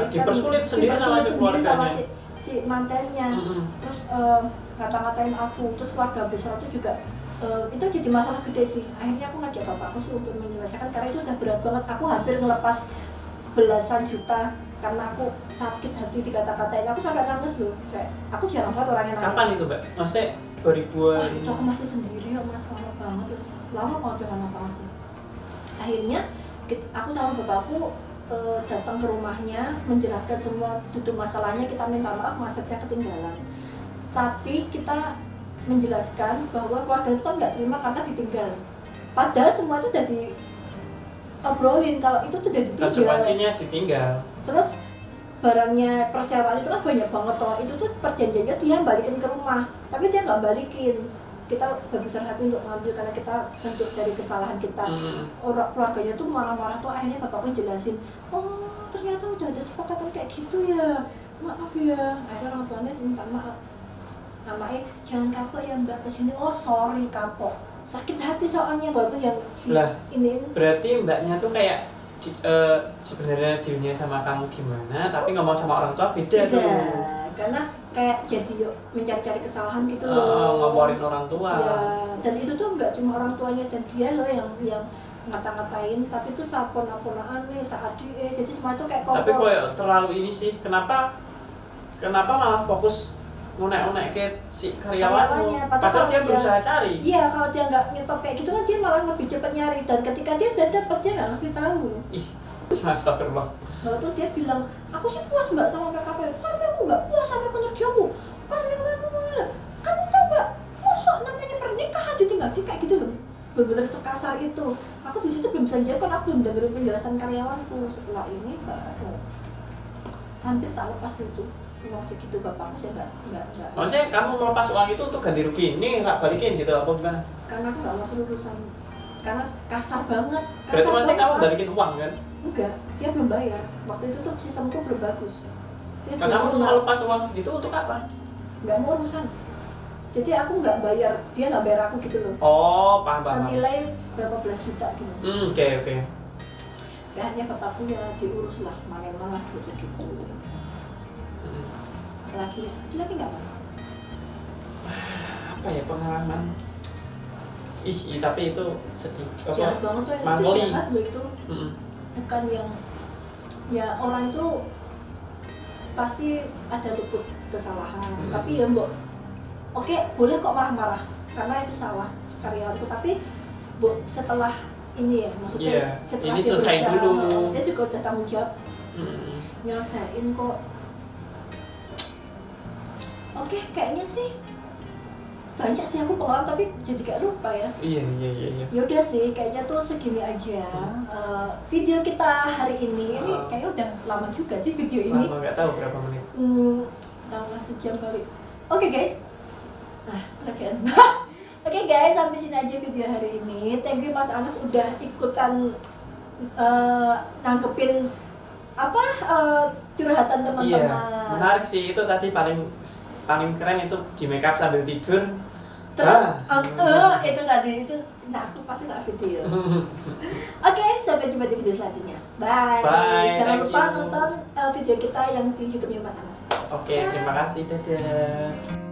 dipersulit sendiri sama si keluarganya, si mantannya. Terus ngata-ngatain aku, terus keluarga besar itu juga itu jadi masalah gede sih. Akhirnya aku ngajak bapakku sih untuk menyelesaikan, karena itu udah berat banget. Aku hampir ngelepas belasan juta karena aku sakit hati dikata-katain. Aku sampai nangis loh, kayak aku jarang banget orangnya nangis. Kapan itu mbak? Maksudnya 2000-an? Itu aku masih sendiri ya mas, lama banget, terus lama banget sih. Akhirnya aku sama bapakku datang ke rumahnya, menjelaskan semua duduk masalahnya, kita minta maaf mansetnya ketinggalan. Tapi kita menjelaskan bahwa keluarga itu kan nggak terima karena ditinggal. Padahal semua itu udah diobrolin kalau itu tuh udah ditinggal. Konsekuensinya ditinggal. Terus barangnya persewaan itu kan banyak banget toh. Itu tuh perjanjiannya dia balikin ke rumah, tapi dia nggak balikin. Kita berbesar hati untuk mengambil karena kita bentuk dari kesalahan kita. Orang keluarganya tuh marah-marah tuh, akhirnya bapakku jelasin, oh ternyata udah ada sepakatan kayak gitu ya, maaf ya. Akhirnya orang tuanya minta maaf. Namanya jangan kapok ya mbak kesini. Oh sorry kapok, sakit hati soalnya walaupun yang ini. Berarti mbaknya tuh kayak sebenarnya dirinya sama kamu gimana, tapi ngomong sama orang tua beda tuh. Karena kayak jadi mencari-cari kesalahan gitu loh. Ngomporin orang tua. Ya, dan itu tuh nggak cuma orang tuanya dan dia loh yang ngata-ngatain, tapi tuh sapon-aponaan nih saat jadi semua itu kayak kompor. Tapi kok terlalu ini sih, kenapa malah fokus ngunek-ngunek ke si karyawannya, padahal dia berusaha cari. Iya, kalau dia nggak nyetop kayak gitu kan dia malah lebih cepat nyari, dan ketika dia udah dapet dia nggak ngasih tahu. Ih, astagfirullah. Lalu dia bilang, aku sih puas mbak sama make up, tapi aku nggak puas sama kinerjamu. Kamu tahu nggak, masa namanya pernikahan ditinggal kayak gitu loh. Bener-bener sekasar itu. Aku di situ belum bisa jawab, aku belum dengerin penjelasan karyawanku. Setelah ini baru hampir tak lepas itu. Uang segitu bapakku sih enggak. Maksudnya kamu melepas uang itu untuk ganti rugi, ini nggak balikin gitu apa gimana? Karena aku nggak mau urusan, karena kasar banget. Berarti maksudnya kamu balikin uang kan? Enggak, dia belum bayar. Waktu itu tuh sistemku belum bagus. Nah, kamu melepas uang segitu untuk apa? Nggak mau urusan. Jadi aku nggak bayar, dia nggak bayar aku gitu loh. Oh, paham. Senilai berapa belas juta gitu. Oke. Kayaknya bapakku ya diurus lah, malah gitu. Apalagi ada lagi nggak mas? Apa ya pengalaman? Tapi itu sedih. Jahat banget tuh, itu jahat loh itu. Bukan yang ya orang itu pasti ada luput kesalahan, tapi ya mbok oke boleh kok marah-marah karena itu salah karyawanku, tapi setelah ini ya maksudnya setelah ini selesai dulu, dia juga udah tanggung jawab nyelesain kok. Oke, kayaknya sih banyak sih aku pengalaman tapi jadi kayak lupa ya. Iya. Ya udah sih, kayaknya tuh segini aja video kita hari ini. Ini kayaknya udah lama juga sih video ini. Lama, nggak tahu berapa menit. Tahu lah sejam kali. Oke guys. Oke guys, sampai sini aja video hari ini. Thank you Mas Anas udah ikutan nangkepin curhatan teman-teman. Iya, menarik sih itu tadi paling keren itu di make up sambil tidur. Terus itu tadi itu aku pasti tak video. Oke, sampai jumpa di video selanjutnya. Bye. Jangan lupa nonton video kita yang di YouTube-nya Mas Anas. Oke, terima kasih. Dadah.